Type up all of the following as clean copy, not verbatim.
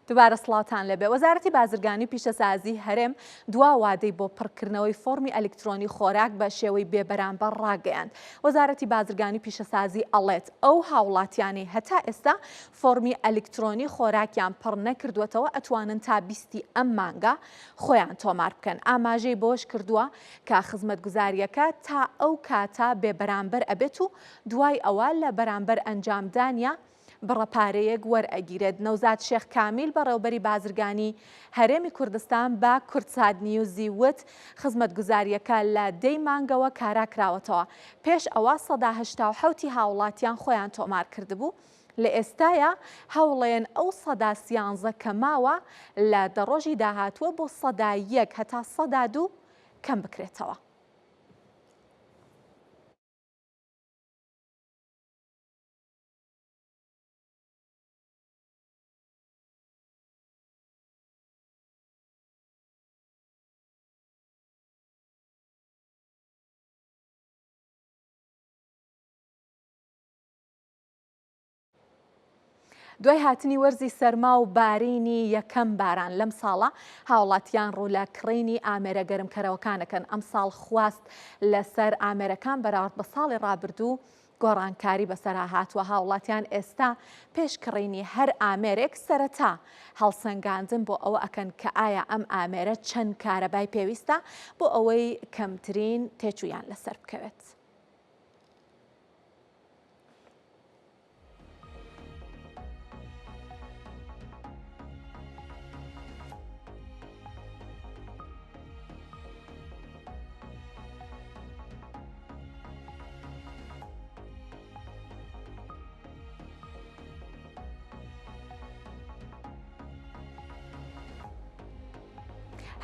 دووبارە سڵاوتان لەبێ. وەزارەتی بازرگانی و پیشەسازی هەرێم دوا وادەی بۆ پڕکردنەوەی فۆرمی ئەلکترۆنی خۆراک بە شێوەی بێبەرامبەر ڕاگەیاند. وەزارەتی بازرگانی و پیشەسازی ئەڵێت ئەو هاوڵاتیانی هەتا ئێستا فۆرمی ئەلکترۆنی خۆراکیان پڕ نەکردوێتەوە ئەتوانن تا 20 ئەم مانگە خۆیان تۆمار بکەن. ئاماژەی بۆش کردووە کە خزمەتگوزاریەکە تا ئەو کاتە بێبەرامبەر ئەبێت و دوای ئەوە لە بەرامبەر ئەنجامدانیا بڕەپارەیەک وەرئەگیرێت. نەوزاد شێخ کامیل بەڕێوەبەری بازرگانی هەرێمی کوردستان بە کورتساد نیوزی وت خزمەتگوزاریەکە لە 10 مانگەوە کارا کراوەتەوە. پێش ئەوە 187 هاوڵاتیان خۆیان تۆمار کردبوو. لە ئێستاە هەوڵێن ئەو 113 کە ماوە لە دەڕۆژی داهاتووە بۆ 101 هەتا 102 کەم بکرێتەوە. دوای هاتنی وەرزی سەرما و بارینی یەکەم باران لەم ساڵە هاوڵاتیان ڕوو لە کڕینی ئامێرە گەرمکەرەوەکانەکەن. ئەم ساڵ خواست لەسەر ئامێرەکان بەراورد بە ساڵی ڕابردوو گۆڕانکاری بەسەرا هاتووە. هاوڵاتیان ئێستا پێش کڕینی هەر ئامێرێک سەرەتا هەڵسەنگاندن بۆ ئەوە ئەکەن کە ئایا ئەم ئامێرە چەند کارەبای پێویستە بۆ ئەوەی کەمترین تێچوویان لەسەر بکەوێت.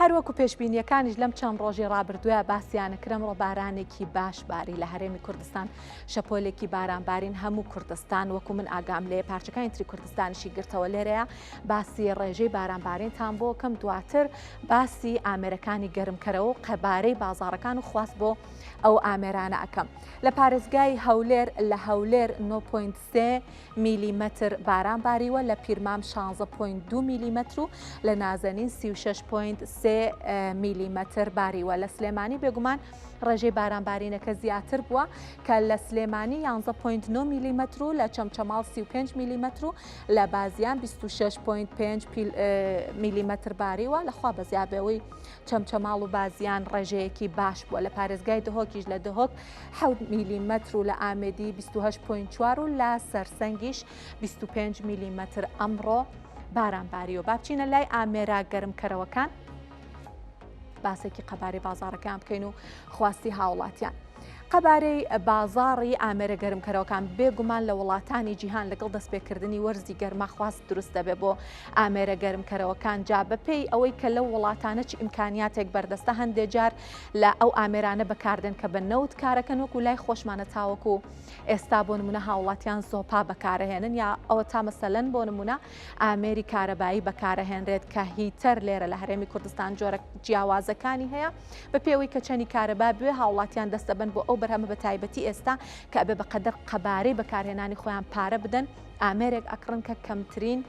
هەروەکو پێشبینیەکانیش لەم چەند ڕۆژی ڕابردووە باسییانەکرم ڕۆبارانێکی باش باری لە هەرێمی کوردستان شەپۆلێکی بارانبارین هەموو کوردستان وەکو من ئاگام لێ پارچەکانی تری کوردستانیشی گرتەوە لێرەیە باسی ڕێژەی بارانبارینتان بۆ کەم دواتر باسی ئامێرەکانی گەرمکەرەوە و قەبارەی بازاڕەکان و خواست بۆ ئەو ئامێرانە ئەەکەم. لە پارێزگای هەولێر لە هەولێر 9.3 میلیمەتر باران باریوە، لە پیرمام 16.2 میلیمەتر و لە نازەنین 36.3 میلیمەتر باریوە. لە سلێمانی بێگومان ڕێژەی بارانبارینەکە زیاتر بووە کە لە سلێمانی 11.9 میلیمەتر و لە چەمچەماڵ 35 میلیمەتر و لە بازیان 26.5 میلیمەتر باریوە. لەخوا بەزیابەوەی چەمچەماڵ و بازیان ڕێژەیەکی باش بووە. لە پارێزگای دهۆکیش لە دهۆک 7 میلیمەتر و لە ئامێدی 28.4 و لە سەرسەنگیش 25 میلیمەتر ئەمڕۆ بارانباری و بابچینە لای ئامێرە گەرمکەرەوەکان باسێکی قەبارەی بازاڕەکان بکەین و خواستی هاوڵاتیان. قەبارەی بازاڕی ئامێرە گەرمکەرەوەکان بێگومان لە وڵاتانی جیهان لەگەڵ دەستپێکردنی وەرزی گەرما خواست دروست دەبێت بۆ ئامێرە گەرمکەرەوەکان جا بەپێی ئەوەی کە لەو وڵاتانە چ ئیمکانیاتێک بەردەستە هەندێک جار لە ئەو ئامێرانە بەکاردێن کە بە نەوت کارەکەن وەکو لای خۆشمانە تاوەکو ئێستا بۆ نمونە هاوڵاتیان زۆپا بەکارەهێنن یا ئەوە تا مەسەلەن بۆ نمونە ئامێری کارەبایی بەکارەهێنرێت کە هیتەر لێرە لە هەرێمی کوردستان جۆرە جیاوازەکانی هەیە بە پێوەی کە چەنی کارەبا بوێ هاوڵاتیان دەستەبن بۆ ئەو بەرهەمە بە تایبەتی ئێستا کە ئەبێ بەقەدەر قەبارەی بەکارهێنانی خۆیان پارە بدەن ئامێرێک ئەکڕن کە کەمترین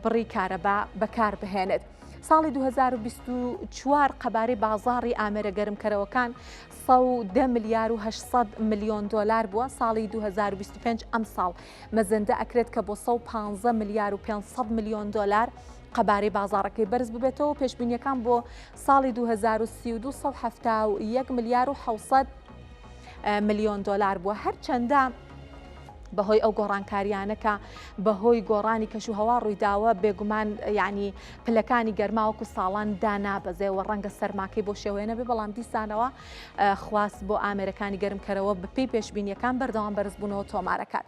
بڕی کارەبا بەکار بهێنێت. ساڵی 2024 قەبارەی بازاڕی ئامێرە گەرمکەرەوەکان 110 ملیار و 800 میلیۆن دۆلار بووە. ساڵی 2025 ئەم ساڵ مەزەندە ئەکرێت کە بۆ 115 ملیار و 500 میلیۆن دۆلار قەبارەی بازاڕەکەی بەرز ببێتەوە. پێشبینیەکان بۆ ساڵی 2032 171 ملیار و 600 میلیۆن دۆلار بووە. هەرچەندە بەهۆی ئەو گۆڕانکاریانەکە بەهۆی گۆڕانی کەشوهەوا ڕوویداوە بێگومان یعنی پلەکانی گەرماوەکو ساڵان دانابەزێەوە ڕەنگە سەرماکەی بۆ شێوەیە نەبێ بەڵام دیسانەوە خواست بۆ ئامێرەکانی گەرمکەرەوە بەپێی پێشبینیەکان بەردەوام بەرزبوونەوە تۆمارەکان.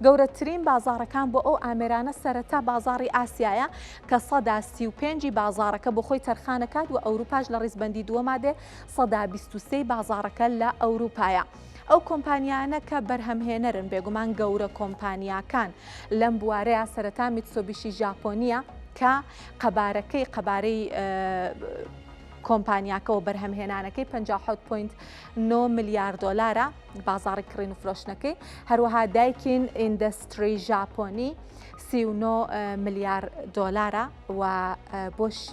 گەورەترین بازاڕەکان بۆ ئەو ئامێرانە سەرەتا بازاڕی ئاسیایە کە 135 بازاڕەکە بۆ خۆی تەرخانەکات و ئەوروپاش لە ڕیزبەندی دووەمادێ 123 بازاڕەکە لە ئەوروپایە. ئەو کۆمپانیانە کە بەرهەمهێنەرن بێگومان گەورە کۆمپانیاکان لەم بوارەیە سەرەتا میتسوبیشی ژاپۆنیە کە قەبارەی کۆمپانیاکەەوە بەرهەمهێنانەکەی 57.9 میلیارد دلارە بازاڕی کڕین و فرۆشتنەکەی، هەروەها دایکین ئیندەستری ژاپۆنی 39 میلیارد دلارە و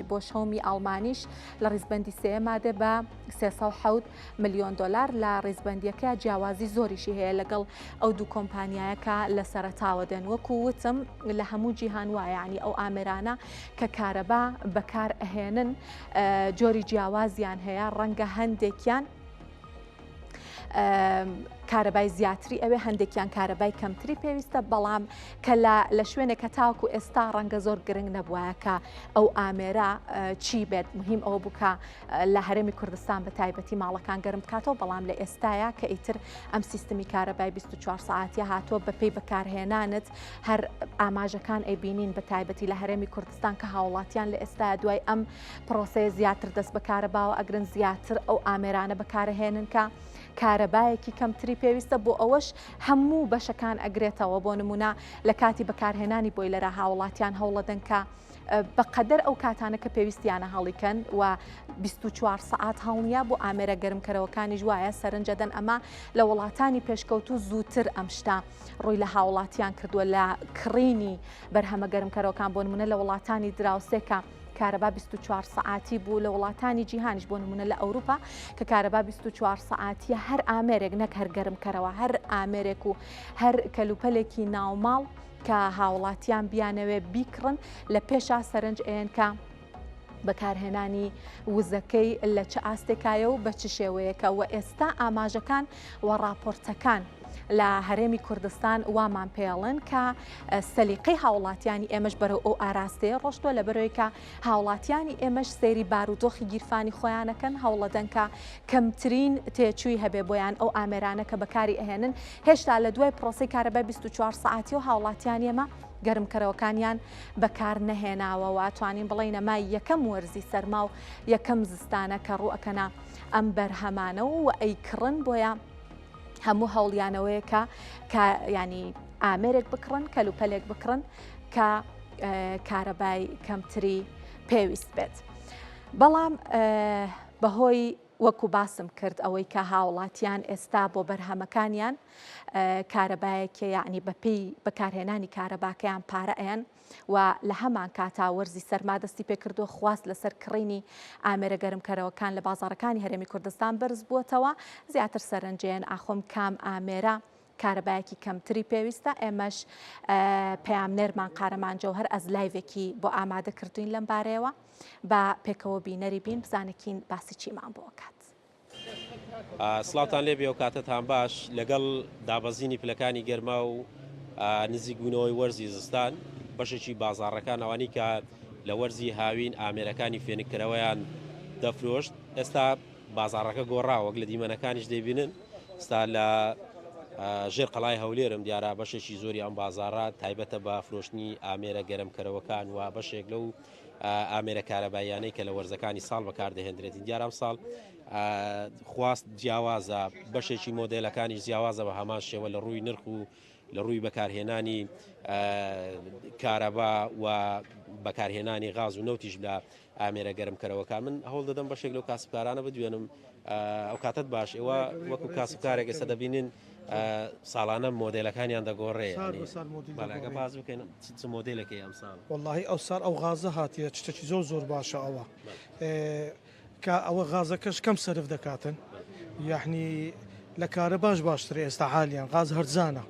بۆ شەومی ئەڵمانیش لە ڕیزبەندی سێمادە بە 307 میلیۆن دلار لە ڕیزبەندیەکە جیاوازی زۆریشی هەیە لەگەڵ ئەو دوو کۆمپانیایەکە لە سەرەتاوە دێن. وەکو وتم لە هەموو جیهان وایە، ینی ئەو ئامێرانە کە کارەبا بەکار ئەهێنن جۆری جیاوازیان هەیە، ڕەنگە هەندێکیان کارەبای زیاتری ئەوێ، هەندێکیان کارەبای کەمتری پێویستە، بەڵام کە لە شوێنێکە تاوکو ئێستا ڕەنگە زۆر گرنگ نەبووە کە ئەو ئامێرە چی بێت. مهم ئەوە بووکە لە هەرێمی کوردستان بە تایبەتی ماڵەکان گەرم بکاتەوە، بەڵام لە ئێستاە کە ئیتر ئەم سیستمی کارەبای 24 ساعتی هاتووە بەپێی بەکارهێنانت هەر ئاماژەکان ئەیبینین بە تایبەتی لە هەرێمی کوردستان کە هاوڵاتیان لە ئێستا دوای ئەم پرۆسەیە زیاتر دەست بەکارەباوە ئەگرن زیاتر ئەو ئامێرانە بەکارهێنن کە کارەبایەکی کەمتری پێویستە بۆ ئەوەش هەموو بەشەکان ئەگرێتەوە. بۆ نمونە لە کاتی بەکارهێنانی بۆی لەرە هاوڵاتیان هەوڵەدەن کە بەقەدەر ئەو کاتانە کە پێویستیانە هەڵیکەن و 24 سعات هەڵنیە بۆ ئامێرە گەرمکەرەوەکانی ژوایە سەرنجەدەن ئەمە لە وڵاتانی پێشکەوتو زووتر ئەم شتا ڕووی لە هاوڵاتیان کردووە لە کڕینی بەرهەمە گەرمکەرەوەکان. بۆ نمونە لە وڵاتانی دراوسێکە کارەبا 24 سعاتی بوو، لە وڵاتانی جیهانیش بۆ نمونە لە ئەوروپا کە کارەبا 24 سعاتیە هەر ئامێرێک نەک هەر گەرمکەرەوە، هەر ئامێرێک و هەر کەلوپەلێکی ناوماڵ کە هاوڵاتیان بیانەوێ بیکڕن لە پێشا سەرنج ئێن کە بەکارهێنانی وزەکەی لە چه ئاستێکایە و بە چ شێوەیەکە. و ئێستا ئاماژەکان و راپۆرتەکان لە هەرێمی کوردستان وامان پێڵن کە سەلیقەی هاوڵاتیانی ئێمەش بەرەو ئەو ئاراستەیە ڕۆشتووە، لە بەرەوەی کە هاوڵاتیانی ئێمەش سەیری بارودۆخی گیرفانی خۆیانەکەن، هەوڵەدەن کە کەمترین تێچووی هەبێ بۆیان ئەو ئامێرانە کە بەکاری ئەهێنن. هێشتا لە دوای پرۆسی کارەبای 24 سعاتی و هاوڵاتیان ئێمە گەرمکەرەوەکانیان بەکار نەهێناوە و توانین بڵین ئەمە یەکەم وەرزی سەرما و یەکەم زستانە کە ڕوئەکەنا ئەم بەرهەمانە و ئەیکڕن بۆیە هەموو هەوڵیانەوەیە کە ینی ئامێرێک بکڕن، کەلوپەلێک بکڕن کە کارەبای کەمتری پێویست بێت. بەڵام بەهۆی وەکو باسم کرد ئەوەی کە هاوڵاتیان ئێستا بۆ بەرهەمەکانیان کارەبایەکە یعنی بەپێی بەکارهێنانی کارەباکەیان پارە ئەیان و لە هەمان کاتا وەرزی سەرما دەستی پێکردو خواست لەسەر کڕینی ئامێرە گەرمکەرەوەکان لە بازاڕەکانی هەرێمی کوردستان بەرز بووەتەوە. زیاتر سەرنجێن ئاخۆم کام ئامێرە کارەبایەکی کەمتری پێویستە. ئێمەش پەیامنێرمان قارەمان جەوهەر ئەز لایڤێکی بۆ ئامادە کردوین لەم بارەیەوە بە پێکەوە بینەری بین بزانێکین باسی چیمان بۆ کات. سڵاوتان لێبێ و کاتتان باش. لەگەڵ دابەزینی پلەکانی گەرما و نزیک بوونەوەی وەرزی زستان بەشێکی بازاڕەکان ئەوانی کە لە وەرزی هاوین ئامێرەکانی فێنکردەوەیان دەفرۆشت ئێستا بازاڕەکە گۆڕاوە، وەک لە دیمەنەکانیش دەیبینن. ئێستا لە ژێر قەڵای هەولێرم دیارە بەشێکی زۆری ئەم بازاڕات تایبەتە بە فرۆشتنی ئامێرە گەرمکەرەوەکان و بەشێک لەو ئامێرە کارەبایانەی کە لە وەرزەکانی ساڵ بەکاردەهێنرێت. دیارە ساڵ خواست جیاوازە، بەشێکی مۆدلەکانی جیاوازە بە هەمان شێوە لە ڕووی نرخ و لە ڕووی بەکارهێنانی کارەبا و بەکارهێنانی غاز و نەوتیش لە ئامێرە گەرمکەرەوەکان. من هەوڵ دەدەم بەشێک لەو کاسبکارانە بدوێنم. ئەو کاتت باش ئێوە وەکو کاسبکارێک ئێستا دەبینین ساڵانە مۆدلەکانیان دەگۆڕێ، بەلاگە باز بکەین چ مۆدلێکی ئەم ساڵ. واللهی ئەو ساڵ ئەو غازە هاتیە شتێکی زۆر باشە ئەوە کە ئەوە غازەکەش کەم سەرف دەکاتن، یعنی لە کارە باشترێ ئێستا حالیان غاز هەرزانە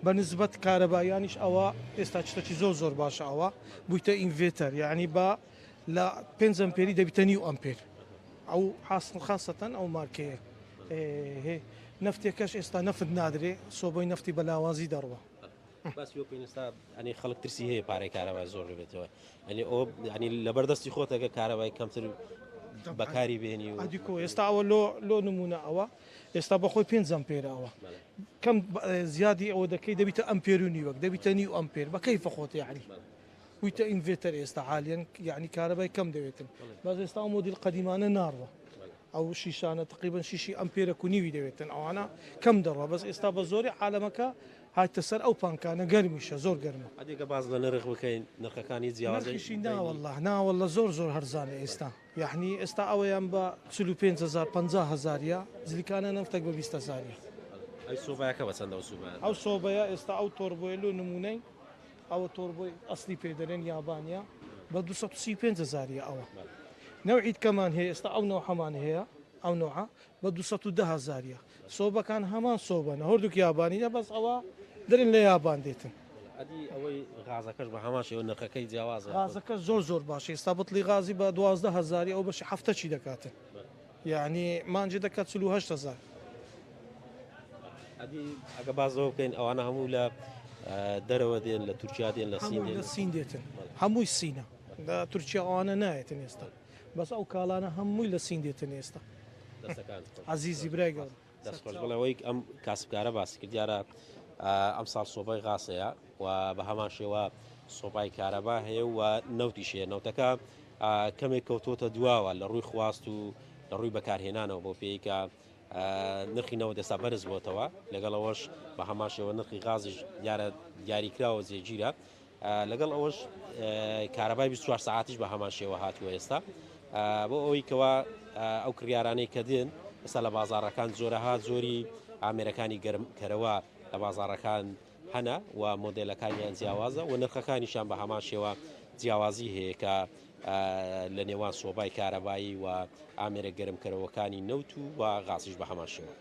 بەنسبەت کارەبایانیش ئەوە ئێستا شتێکی زۆر باشە ئەوە بوویتە ئینڤێتەر، یعنی بە لە 5 ئەمپێری دەبیتە نیو ئەمپێر ئەو خاصەتەن ئەو مارکەیە. نفتێکەش ئێستا نەفت نادرێ، سۆبەی نفتی بەلاوازی دەڕوە. باسی وەکوین ئێستا ئەنی خەڵک ترسی هەیە پارەی کارەبای زۆر بێتەوە، ئەنی ئەو ینی لەبەردەستی خۆتەکە کارەبای کەمتر بەکاری بێنی و ئەدیکۆ ئێستا ئەوە لۆ نمونە ئەوە ئێستا بەخۆی 5 ئەمپێرەوە کەم زیادی ئەوە دەکەی دەبیتە ئەمپێر و نیوەک دەبیتە نیو ئەمپێر بەکەی فەخۆت یعنی ویتە ئینڤێتەر ئێستا حالیان یعنی کارەبای کەم دەوێتن. باز ئێستا مۆدیل قەدیمانە ناڕوە، ئەو شیشانە تقریبا شیشی ئەمپێرە و نیوی دەوێتن، ئەوانە کەم دەڕوە. بەس ئێستا بە زۆری عالەمەکە هاتە سەر ئەو پانکانە گەرمیشە زۆر گەرمە. ئەدێکە باز لە نرخ بکەین نرخەکانی جیاوازی نرخیشی ناوەڵە زۆر هەرزانە ئێستا یعنی ئێستا ئەوەیان بە 45,000 50,000 زلیکانە نفتێک بە 20,000 ئەی سۆبایەکە بە چەندە سوبان ئەو سۆبەیە ئێستا ئەو تۆربۆی لۆ نمونەی ئەوە تۆربۆی ئەسلی پێدەرێن یابانیا بە 235,000 ئەوە نەوعیت کەمان هەیە ئێستا ئەو نەوە هەمان هەیە ئەو نەوە بە 210,000 سۆبەکان هەمان سۆبەنە هەردووک یابانیە بەس ئەوە دەرن لە یابان دێتن. ئەدی ئەوەی غازەکەش بە هەماشەوە نرخەکەی جیاوازە غازەکە زۆر باش ئێستا بەتڵی غازی بە 12,000 ئەو بەشی هەفتە چی دەکاتن یعنی مانجی دەکات 48,000. ئەدی ئەگە بازەوە بکەین ئەوانە هەموو لە دەرەوە دێن لە تورکیا دێن لە سین دێتن هەمووی سینە لە تورکیا ئەوانە نایەتن ئێستا بەس ئەو کاڵانە هەمووی لە سین دێتن ئێستا. عزیزی برایگە دەستخۆش بڵەوەی ئەم کاسبکارە باسی کرد دیارە ئەم ساڵ سۆبای غاسەیە و بە هەمان شێوە سۆبای کارەبا هەیە و نەوتیشەیە نەوتەکە کەمێک کەوتۆتە دواوە لە ڕووی خواست و لە ڕووی بەکارهێنانەوە بۆ پێیکە نرخی نەوە دەستا بەرز بۆتەوە لەگەڵ ئەوەش بە هەمان شێوە نرخی غازیش دیارە دیاریکراوە جێگیرە لەگەڵ ئەوەش کارەبای 24 ساعتیش بە هەمان شێوە هاتووە ئێستا بۆ ئەوەی کەوا ئەو کڕیارانەی کە دێن ئێستا لە بازاڕەکان زۆرەها زۆری ئامێرەکانی گەرمکەرەوە لە بازاڕەکان هەنا و مۆدلەکانیان جیاوازە و نرخەکانیشان بە هەمان شێوە جیاوازی هەیە کە لە نێوان سۆبای کارەبایی و ئامێرە گەرمکەرەوەکانی نەوت و غازیش بە هەمان شێوە.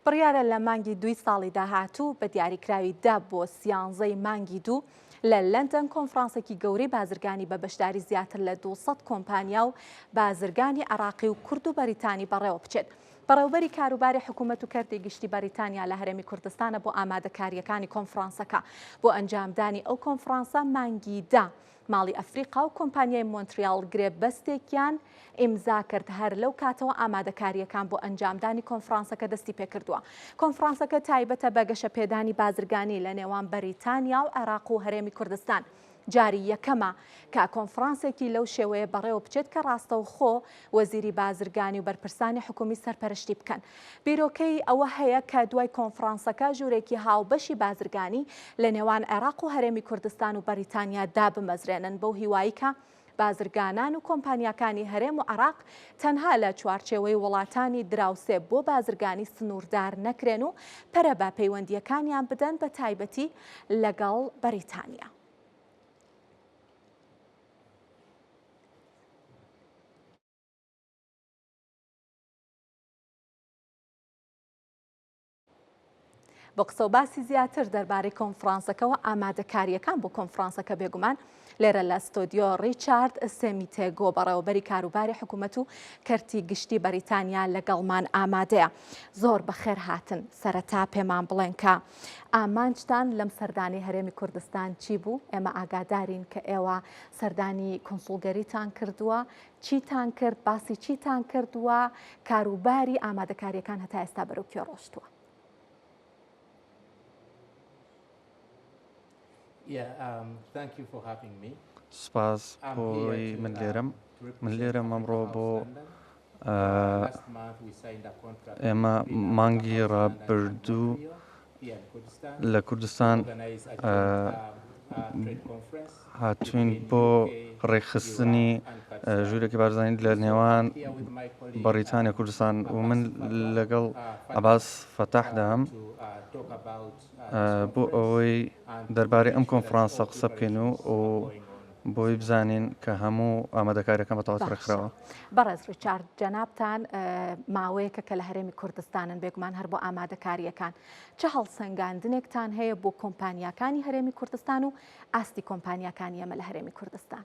بڕیارە لە مانگی 2 ساڵی داهاتوو بە دیاریکراوی دا بۆ 13 مانگی 2 لە لەندەن کۆنفرانسێکی گەورەی بازرگانی بە بەشداری زیاتر لە 200 کۆمپانیا و بازرگانی عراقی و کورد و بەریتانی بەڕێوە بچێت. بەڕێوبەری کاروباری حکوومەت و کەرتی گشتی بەریتانیا لە هەرێمی کوردستانە بۆ ئامادەکاریەکانی کۆنفرانسەکە بۆ ئەنجامدانی ئەو کۆنفرانسە مانگی دا ماڵی ئەفریقا و کۆمپانیای مۆنتریال گرێب بەستێکیان ئیمزا کرد هەر لەو کاتەوە ئامادەکاریەکان بۆ ئەنجامدانی کۆنفرانسەکە دەستی پێکردووە. کۆنفرانسەکە تایبەتە بە گەشەپێدانی بازرگانی لە نێوان بەریتانیا و عێراق و هەرێمی کوردستان. جاری یەکەمە کە کۆنفرانسێکی لەو شێوەیە بەڕێوە بچێت کە ڕاستەوخۆ وەزیری بازرگانی و بەرپرسانی حکومی سەرپەرشتی بکەن. بیرۆکەی ئەوە هەیە کە دوای کۆنفرانسەکە ژوورێکی هاوبەشی بازرگانی لە نێوان عێراق و هەرێمی کوردستان و بەریتانیا دابمەزرێنن بەو هیواییکە بازرگانان و کۆمپانیاکانی هەرێم و عێراق تەنها لە چوارچێوەی وڵاتانی دراوسێ بۆ بازرگانی سنووردار نەکرێن و پەرە بە پەیوەندیەکانیان بدەن بە تایبەتی لەگەڵ بەریتانیا. بۆ قسە و باسی زیاتر دەربارەی کۆنفرانسەکەەوە ئامادەکاریەکان بۆ کۆنفرانسەکە بێگومان لێرە لە ستۆدیۆ ڕیچارد سێمیتێگۆ بەڕێوەبەری کاروباری حکوومەت و کەرتی گشتی بەریتانیا لەگەڵمان ئامادەیە. زۆر بەخێر هاتن سەرەتا پێمان بڵێن کە ئامانجتان لەم سەردانی هەرێمی کوردستان چی بوو؟ ئێمە ئاگادارین کە ئێوە سەردانی کۆنسوڵگەریتان کردووە، چیتان کرد، باسی چیتان کردووە، کاروباری ئامادەکاریەکان هەتا ئێستا بەرەو کوێ ڕۆشتووە؟ سپاس بۆی من لێرەم ئەمڕۆ بۆ ئێمە مانگی ڕابردوو لە کوردستان هاتوین بۆ ڕێکخستنی ژوورێکی بارزانانی لە نێوان بەریتانیا کوردستان و من لەگەڵ عەباس فەتاح دام بۆ ئەوەی دەربارەی ئەم کۆنفرانسە قسە بکەین و بۆی بزانین کە هەموو ئامادەکاریەکان بەتەواو ڕێکخراوە. بەڕێز ڕیچارد جەنابتان ماوەیەکە کە لە هەرێمی کوردستانن بێگومان هەر بۆ ئامادەکاریەکان چه هەڵسەنگاندنێکتان هەیە بۆ کۆمپانیاکانی هەرێمی کوردستان و ئاستی کۆمپانیاکانی ئەمە لە هەرێمی کوردستان؟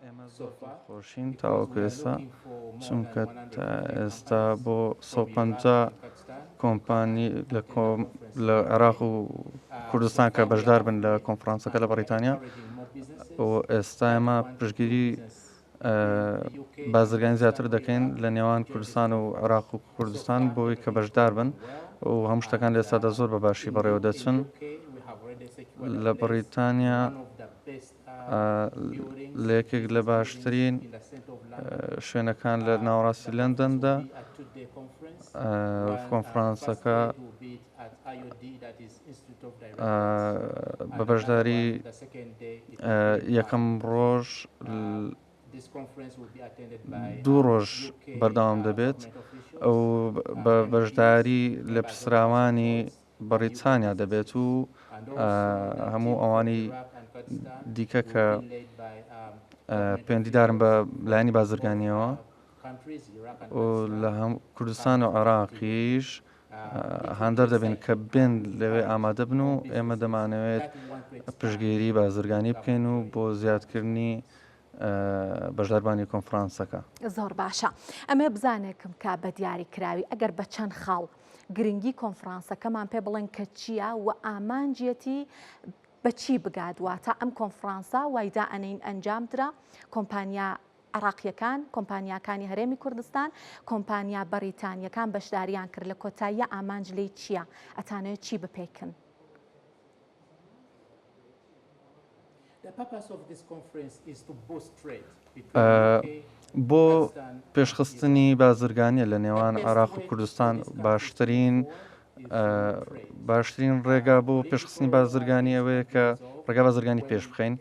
ئێمە زۆر خۆشین تاوەکو ئێستا چونکە ئێستا بۆ 150 کۆمپانی لە عێراق و کوردستان کە بەشدار بن لە کۆنفرانسەکە لە بەریتانیا و ئێستا ئێمە پشتگیری بازرگانی زیاتر دەکەین لە نێوان کوردستان و عێراق و کوردستان بۆی کە بەشدار بن و هەموو شتەکان لە ئێستادا زۆر بە باشی بەڕێوە دەچن. لە بەریتانیا لێکێک لە باشترین شوێنەکان لە ناوەڕاستی لەندەندا کۆنفرانسەکە بە بەشداری یەکەم ڕۆژ 2 ڕۆژ بەردەوام دەبێت ئەو بە بەشداری لە پسراوانی بەریتانیا دەبێت و هەموو ئەوانی دیکە کە پەیوەندیدارن بە لایەنی بازرگانیەوە و لە کوردستان و عێراقیش هەندەر دەبێن کە بێن لەوێ ئامادە بن و ئێمە دەمانەوێت پشتگیری بازرگانی بکەین و بۆ زیادکردنی بەشداربانی کۆنفرانسەکە. زۆر باشە. ئەمێ بزانێکم کا بە دیاری کراوی ئەگەر بە چەند خاڵ گرنگی کۆنفرانسەکەمان پێ بڵێن کە چییە و ئامانجێتی بەچی بگادواتە ئەم کۆنفرانسا وایدا ئەنین ئەنجام درا کۆمپانیا عراقیەکان کۆمپانیاکانی هەرێمی کوردستان کۆمپانیا بەریتانیەکان بەشداریان کرد لە کۆتاییە ئامانج لێی چییە ئەتانەوێت چی بپێکن؟ بۆ پێشخستنی بازرگانیە لە نێوان عێراق و کوردستان باشترین ڕێگا بۆ پێشخستنی بازرگانی ئەوەیە کە ڕێگا بازرگانی پێش بخەین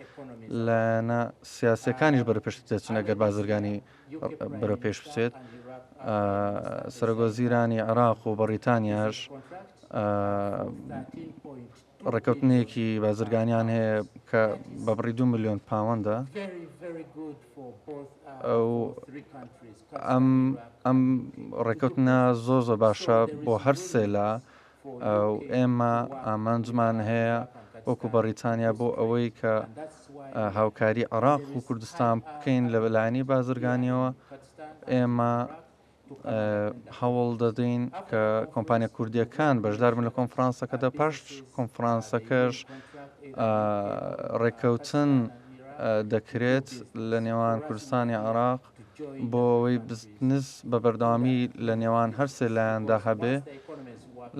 لەنە سیاسەکانیش بەرە پێش دەچون ئەگەر بازرگانی بەرە پێش بچێت. سەرۆگۆزیرانی عێراق و بەریتانیاش ڕێکەوتنێکی بازرگانیان هەیە کە بە بڕی 2 ملیۆن پاوەندە ئەم ڕێکەوتنە زۆر باشە بۆ هەر سێلا ئێمە ئامانجمان هەیە وەکو بەریتانیا بۆ ئەوەی کە هاوکاری عێراق و کوردستان بکەین لە بەلایەنی بازرگانیەوە ئێمە هەوڵ دەدەین کە کۆمپانیا کوردیەکان بەشدار بن لە کۆنفرانسەکەدا پاش کۆنفرانسەکەش ڕێکەوتن دەکرێت لە نێوان کوردستانی عێراق بۆ ئەوەی بزنس بە بەردەوامی لە نێوان هەر سێ لایەندا هەبێ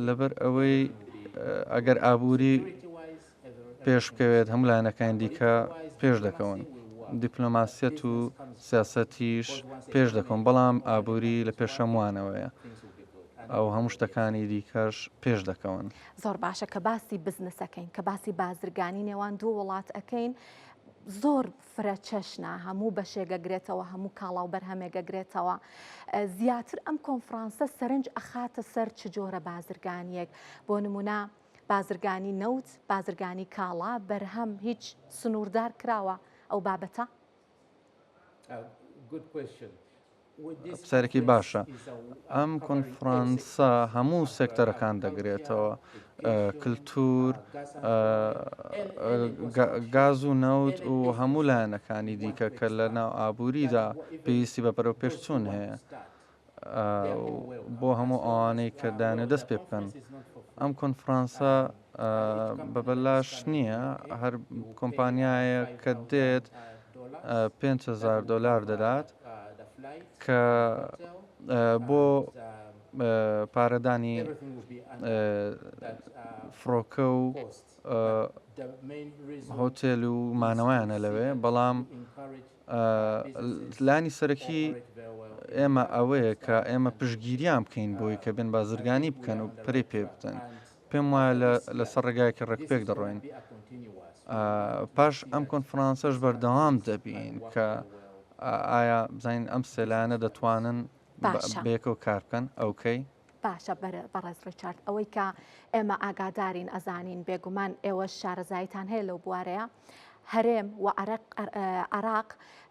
لەبەر ئەوەی ئەگەر ئابووری پێش بکەوێت هەموو لایەنەکان دیکە پێش دەکەون دیپلۆماسیەت و سیاسەتیش پێش دەکەم بەڵام ئابووری لە پێشەموانەوەیە ئەو هەموو شتەکانی دیکەش پێش دەکەون. زۆر باشە کە باسی بزنسەکەین کە باسی بازرگانی نێوان دوو وڵات ئەەکەین زۆر فرەچەشنا هەموو بەشێگەگرێتەوە هەموو کاڵا و بەرهەمێگەگرێتەوە زیاتر ئەم کۆنفرانسە سەرنج ئەخاتە سەر چ جۆرە بازرگانیەک بۆ نمونە بازرگانی نەوت بازرگانی کاڵا بەرهەم هیچ سنووردار کراوە ئەو بابەتە؟ پرسیارێکی باشە. ئەم کۆنفرانسە هەموو سێکتەرەکان دەگرێتەوە کللتور گاز و نەوت و هەموو لایەنەکانی دیکە کە لە ناو ئابووریدا پێویستی بە بەرەو پێشچوون هەیە بۆ هەموو ئەوانەی کە دایانە دەست پێ بکەن. ئەم کۆنفرانسە بەبەلاش نییە هەر کۆمپانیایە کە دێت $5,000 دەدات کە بۆ پارەدانی فڕۆکە و هۆتێل و مانەوەیانە لەوێ بەڵام لانی سەرەکی ئێمە ئەوەیە کە ئێمە پشتگیریان بکەین بۆی کە بێن بازرگانی بکەن و پرێ پێ بتن پێم وایە لەسەر ڕێگایەکی ڕێکپێک دەڕۆین. پاش ئەم کۆنفرانسەش بەردەوام دەبین کە ئایا بزانین ئەم سێلایانە دەتوانن بەیەکەوە کار بکەن ئەوکەی باشە بەڕێز ڕیچارد ئەوەی کە ئێمە ئاگادارین ئەزانین بێگومان ئێوە شارەزایتان هەیە لەو بوارەیە هەرێم و عێراق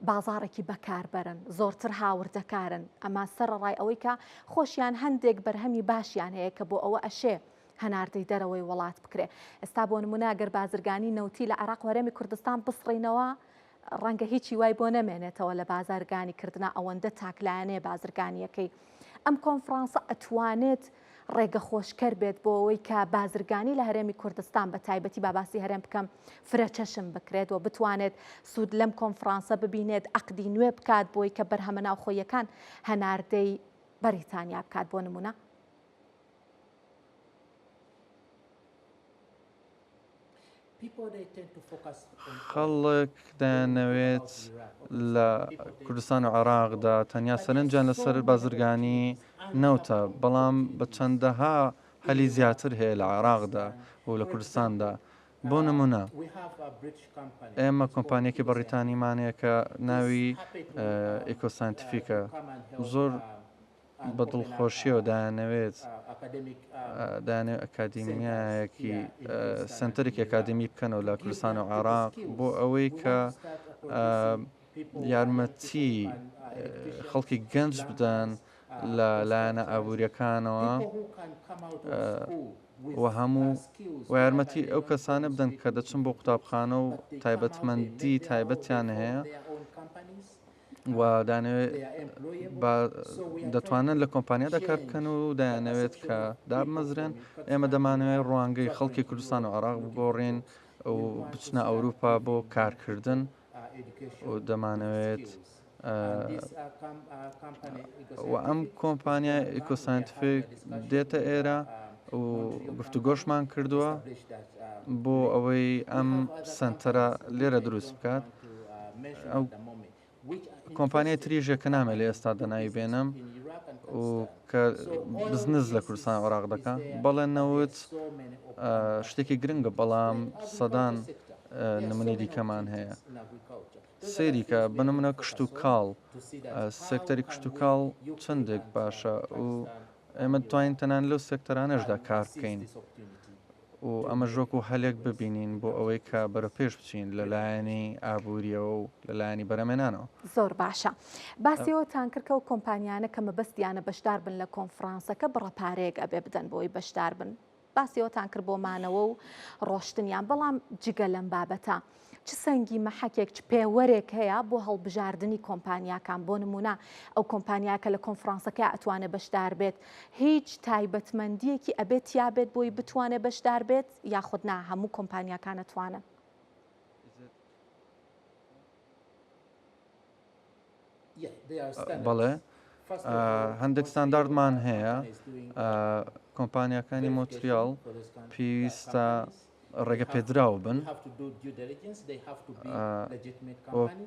بازارێکی بەکاربەرن زۆرتر هاوردەکارن ئەمە سەرڕای ئەوەی کە خۆشیان هەندێک بەرهەمی باشیان هەیە کە بۆ ئەوە ئەشێ هەناردەی دەرەوەی وڵات بکرێ. ئێستا بۆ نمونە ئەگەر بازرگانی نەوتی لە عێراق و هەرێمی کوردستان بسڕینەوە ڕەنگە هیچی وای بۆ نەمێنێتەوە لە بازرگانی کردنا ئەوەندە تاکلایەنەیە بازرگانیەکەی. ئەم کۆنفرانسە ئەتوانێت ڕێگە خۆشکەر بێت بۆ ئەوەی کە بازرگانی لە هەرێمی کوردستان بە تایبەتی باباسی هەرێم بکەم فرەچەشم بکرێت و بتوانێت سوود لەم کۆنفرانسە ببینێت عەقدی نوێ بکات بۆی کە بەرهەمە ناوخۆیەکان هەناردەی بەریتانیا بکات بۆ نمونە. خەڵک دەیانەوێت لە کوردستان و عێراقدا تەنیا سەرنجیان لەسەر بازرگانی نەوتە، بەڵام بە چەندەها هەلی زیاتر هەیە لە عێراقدا و لە کوردستاندا. بۆ نمونە ئێمە کۆمپانیەکی بەڕیتانیمانەیە کە ناوی ئیکۆسانتیفیکە، زۆر بە دڵخۆشیەوە دایانەوێت ئەکادیمیایەکی سنتەرێکی ئەکادمی بکەنەوە لە کوردستان و عێراق بۆ ئەوەی کە یارمەتی خەڵکی گەنج بدەن لە لایەنە ئابوووریەکانەوە و هەموو و یارمەتی ئەو کەسانە بدەن کە دەچن بۆ قوتابخانە و تایبەتمەندی تایبەتیان هەیە و دەتوانن لە کۆمپانیادا کار بکەن و دەیانەوێت کە دابمەزرێن. ئێمە دەمانەوێت ڕوانگەی خەڵکی کوردستان و عێراق بگۆڕین و بچنە ئەوروپا بۆ کارکردن و دەمانەوێت و ئەم کۆمپانیا ئیکۆسانتیفیک دێتە ئێرە و گفتوگۆشمان کردووە بۆ ئەوەی ئەم سنتەرە لێرە دروست بکات. ئەو کۆمپانیای تریژە کە نامێت لە ئێستا دەناوی بێنم و کە بزنس لە کوردستان و عێراق دەکات، بەڵێ نەوت شتێکی گرنگە، بەڵام سەدان نمونەی دیکەمان هەیە. سێری کە بنمونە کشت و کاڵ، سێکتەری کشت و کاڵ چندێک باشە و ئێمە دەتوانین تەنان لەو سێکتەرانەشدا کار بکەین و ئەمە ژۆک و هەلێک ببینین بۆ ئەوەی کە بەرەپێش بچین لە لایەنی ئابوووریەوە و لە لایەنی بەرەمێنانەوە. زۆر باشە. باسیەوەتان کرد کە و کۆمپانیانە کە مەبەستیانە بەشدار بن لە کۆنفرانسەکە بڕەپارەیەک ئەبێ بدەن بۆی بەشدار بن. باسیەوەتان کرد بۆمانەوە و ڕۆشتنیان، بەڵام جگە لەم بابەتە چ سەنگی مەحەکێک چ پێوەرێک هەیە بۆ هەڵبژاردننی کۆمپانیاکان؟ بۆ نمونە ئەو کۆمپانیاکە لە کۆنفرانسەکە ئەتوانێت بەشدار بێت، هیچ تایبەتمەندیەکی ئەبێت یا بێت بۆی بتوانێت بەشدار بێت، یاخود نا هەموو کۆمپانیاکان ئەتوانن؟ بەڵێ هەندێک ستانداردمان هەیە. کۆمپانیاکانی مۆتریال پێویستە ڕێگە پێدراو بن،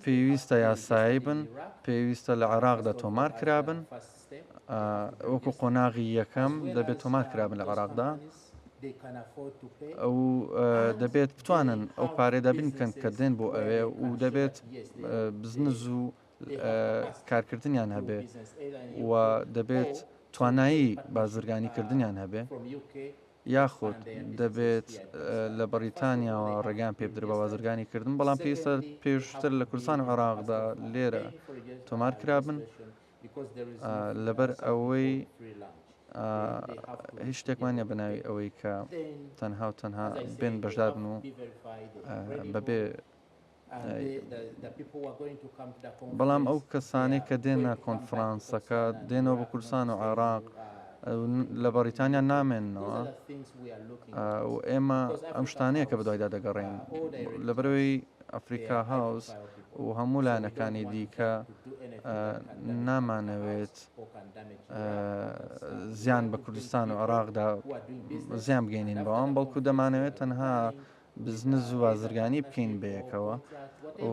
پێویستە یاسایی بن، پێویستە لە عێراقدا تۆمار کرابن، وەکو قۆناغی یەکەم دەبێت تۆمار کرابن لە عێراقدا، ئەو دەبێت بتوانن ئەو پارێدا بنکەن کە دێن بۆ ئەوێ و دەبێت بزنس و کارکردنیان هەبێ و دەبێت توانایی بازرگانیکردنیان هەبێ، یاخود دەبێت لە بەریتانیاوە ڕێگان پێ بدرێت بە بازرگانیکردن، بەڵام پێویستە پێشتر لە کوردستان و عێراقدا لێرە تۆمار کرابن لەبەر ئەوەی هیچ شتێکمان نیە بەناوی ئەوەی کە تەنها و تەنها بێن بەشدار بن و بەبێ. بەڵام ئەو کەسانەی کە دێنە کۆنفرانسەکە دێنەوە بە کوردستان و عێراق لە بەریتانیا نامێنەوە و ئێمە ئەم شتانەیە کە بەدوایدا دەگەڕێن لەبەرەوەی ئەفریقا هاوس و هەموو لایەنەکانی دیکە نامانەوێت زیان بە کوردستان و عێراقدا زیان بگەینین بەوان، بەڵکو دەمانەوێت تەنها بزنس و بازرگانی بکەین بەیەکەوە و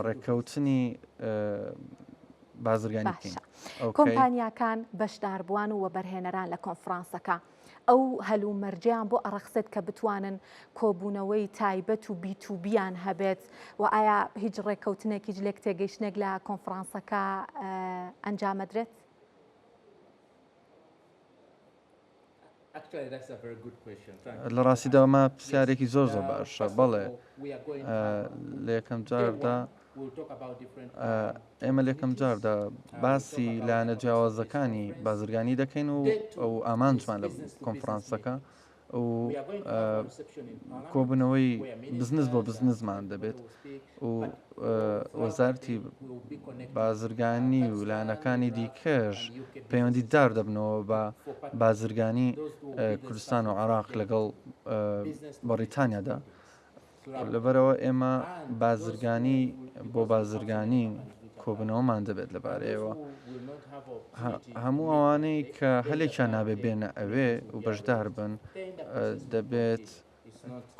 ڕێککەوتنی بازرگانی بکەین. کۆمپانیاکان بەشدار بووان و وەبەرهێنەران لە کۆنفرانسەکە ئەو هەلوو مەرجیان بۆ ئەڕەخسێت کە بتوانن کۆبوونەوەی تایبەت و بیتوبیان هەبێت و ئایا هیچ ڕێککەوتنێکی جلێک تێگەیشتنێک لە کۆنفرانسەکە ئەنجامەدرێت؟ لە ڕاستیدا ئەمە پرسیارێکی زۆر باشە. بەڵێ لە یەکەم جاردا ئێمە لە یەکەم جاردا باسی لایەنە جیاوازەکانی بازرگانی دەکەین و ئەو ئامانجمان لە کۆنفرانسەکە و کۆبوونەوەی بزنس بۆ بزنسمان دەبێت و وەزارەتی بازرگانی و لایەنەکانی دیکەش پەیوەندی دار دەبنەوە بە بازرگانی کوردستان و عێراق لەگەڵ بەریتانیادا. لەبەرەوە ئێمە بازرگانی بۆ بازرگانی کۆبنەوەمان دەبێت لەبارەیەوە. هەموو ئەوانەی کە هەلێکیان نابێ بێنە ئەوێ و بەشدار بن دەبێت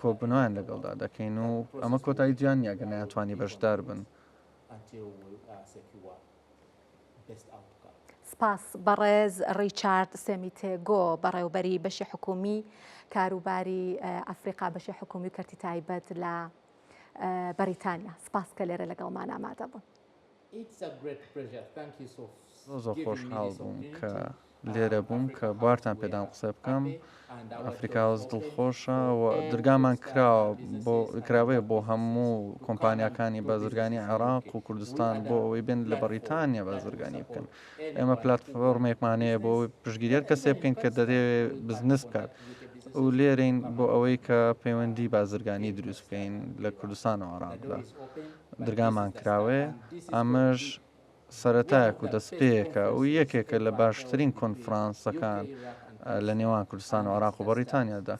کۆبنەوەیان لەگەڵدا دەکەین و ئەمە کۆتایی گیان یاگە ناتوانانی بەشدار بن. سپاس بەڕێز ڕیچارد سێمیتێگۆ بەڕێوبەری بەشی حکومی کاروباری ئەفریقا بەشی حکومی و کەرتی تایبەت لە بەریتانیا. سپاس کە لێرە لەگەڵمان ئامادە بوون. زۆر خۆشحاڵ بووم کە لێرە بووم کە بوارتان پێدام قسە بکەم. ئەفریقاوەز دڵخۆشە و دەرگامان کراوەیە بۆ هەموو کۆمپانیاکانی بازرگانی عێراق و کوردستان بۆ ئەوەی بن لە بەریتانیا بازرگانی بکەن. ئێمە پلاتفۆرمێکمانەیە بۆ پشگیریت کەسێ بکەین کە دەدەوێت بزنس بکات و لێرەین بۆ ئەوەی کە پەیوەندی بازرگانی دروست بکەین لە کوردستان و عێراقدا. دەرگامان کراوێ ئەمەش سەرەتایەک و دەستپێیەکە و یەکێکە لە باشترین کۆنفرانسەکان لە نێوان کوردستان و عێراق و بەریتانیادا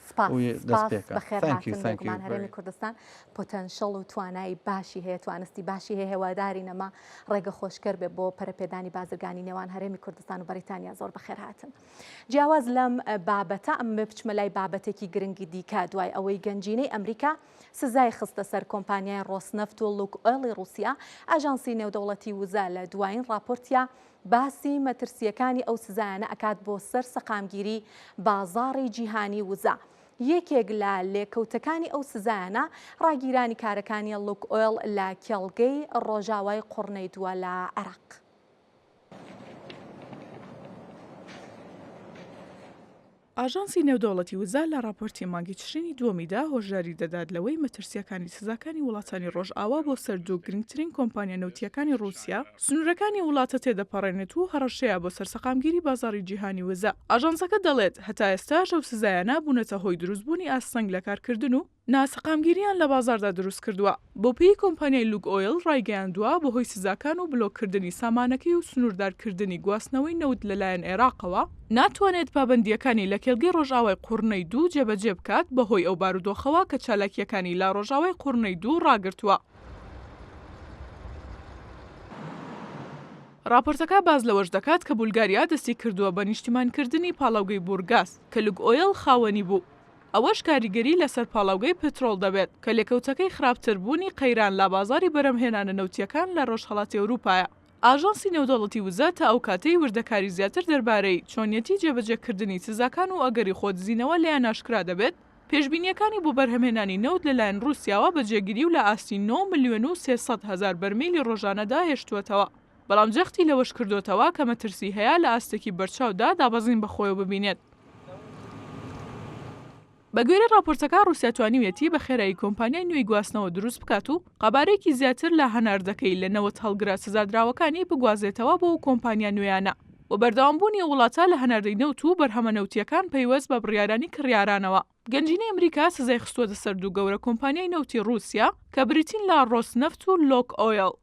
بەخێرهاتن هەرێمی کوردستان پۆتەنشەڵ و توانایی باشی هەیە توانستی باشی هەیە هێواداری نەما ڕێگە خۆشکەر بێ بۆ پەرەپێدانی بازرگانی نێوان هەرێمی کوردستان و بەریتانیا. زۆر بەخێرهاتن. جیاواز لەم بابەتە ئەم بچمە لای بابەتێکی گرنگی دیکە دوای ئەوەی گەنجینەی ئەمریکا سزای خستە سەر کۆمپانیای ڕۆسنەفت و لوک ئۆیلی رووسیا. ئاژانسی نێودەوڵەتی وزا لە دوایین راپۆرتیا باسی مەترسیەکانی ئەو سزایانە ئەکات بۆ سەر سەقامگیری بازاڕی جیهانی وزا. یەکێک لە لێکەوتەکانی ئەو سزایانە ڕاگیرانی کارەکانی لوک ئۆیل لە کێڵگەی ڕۆژاوای قوڕنەی دووە لە عێراق. ئاژانسی نێودەوڵەتی وزا لە راپۆرتی مانگی تشرینی دووەمیدا هۆژاری دەدات لەوەی مەترسیەکانی سزاکانی وڵاتانی ڕۆژئاوا بۆ سەردوو گرنگترین کۆمپانیا نەوتیەکانی رووسیا سنوورەکانی وڵاتە تێدەپەڕێنێت و هەڕەشەیە بۆ سەرسەقامگیری بازاڕی جیهانی وزا. ئاژانسەکە دەڵێت هەتا ئێستاش ئەو سزایانە بوونەتە هۆی دروستبوونی ئاسەنگ لە کارکردن و ناسەقامگیریان لە بازاردا دروست کردووە. بۆ پێی کۆمپانیای لوک ئۆیل ڕایگەیاندووە بەهۆی سزاکان و بلۆکردنی سامانەکەی و سنووردارکردنی گواستنەوەی نەوت لەلایەن عێراقەوە ناتوانێت پابەندیەکانی لە کێڵگەی ڕۆژاوای قوڕنەی دوو جێبەجێ بکات بەهۆی ئەو بارودۆخەوە کە چالاکیەکانی لا ڕۆژاوای قوڕنەی دوو ڕاگرتووە. راپۆرتەکە باز لەوەش دەکات کە بولگاریا دەستی کردووە بە نیشتیمانکردنی پاڵاوگەی بورگاس کە لوک ئۆیل خاوەنی بوو. ئەوەش کاریگەری لەسەر پاڵاوگەی پترۆڵ دەبێت کە لێکەوتەکەی خراپتربوونی قەیران لە بازاری بەرهەمهێنانە نەوتیەکان لە ڕۆژهەڵاتی ئەوروپایە. ئاژانسی نێودەوڵەتی وزا تا ئەو کاتەی وردەکاری زیاتر دەربارەی چۆنیەتی جێبەجێکردنی سزاکان و ئەگەری خۆتزیینەوە لەیان ئاشکرا دەبێت. پێشبینیەکانی بۆ بەرهەمهێنانی نەوت لەلایەن رووسیاوە بەجێگیری و لە ئاستی 9 ملیۆن و 300 هزار بەرمیلی ڕۆژانەدا هێشتووەتەوە. بەڵام جەختی لەوەش کردوتەوە کە مەترسی هەیە لە ئاستێکی بەرچاودا دابەزین بەخۆیەوە ببینێت. بەگوێرە راپۆرتەکە رووسیا توانیوێتی بە خێرایی کۆمپانیای نوێی گواستنەوە دروست بکات و قەبارەیەکی زیاتر لە هەناردەکەی لە نەوەت هەڵگرا سزادراوەکانی بگوازێتەوە بۆ کۆمپانیا نوێیانە و بەردەوامبوونی وڵاتە لە هەناردەی نەوت و بەرهەمە نەوتیەکان پەیوەست بە بڕیارانی کڕیارانەوە. گەنجینەی ئەمریکا سزای خستووەتە سەر دوو گەورە کۆمپانیای نەوتی رووسیا کە بریتین لە ڕۆسنەفت و لوک ئۆیل.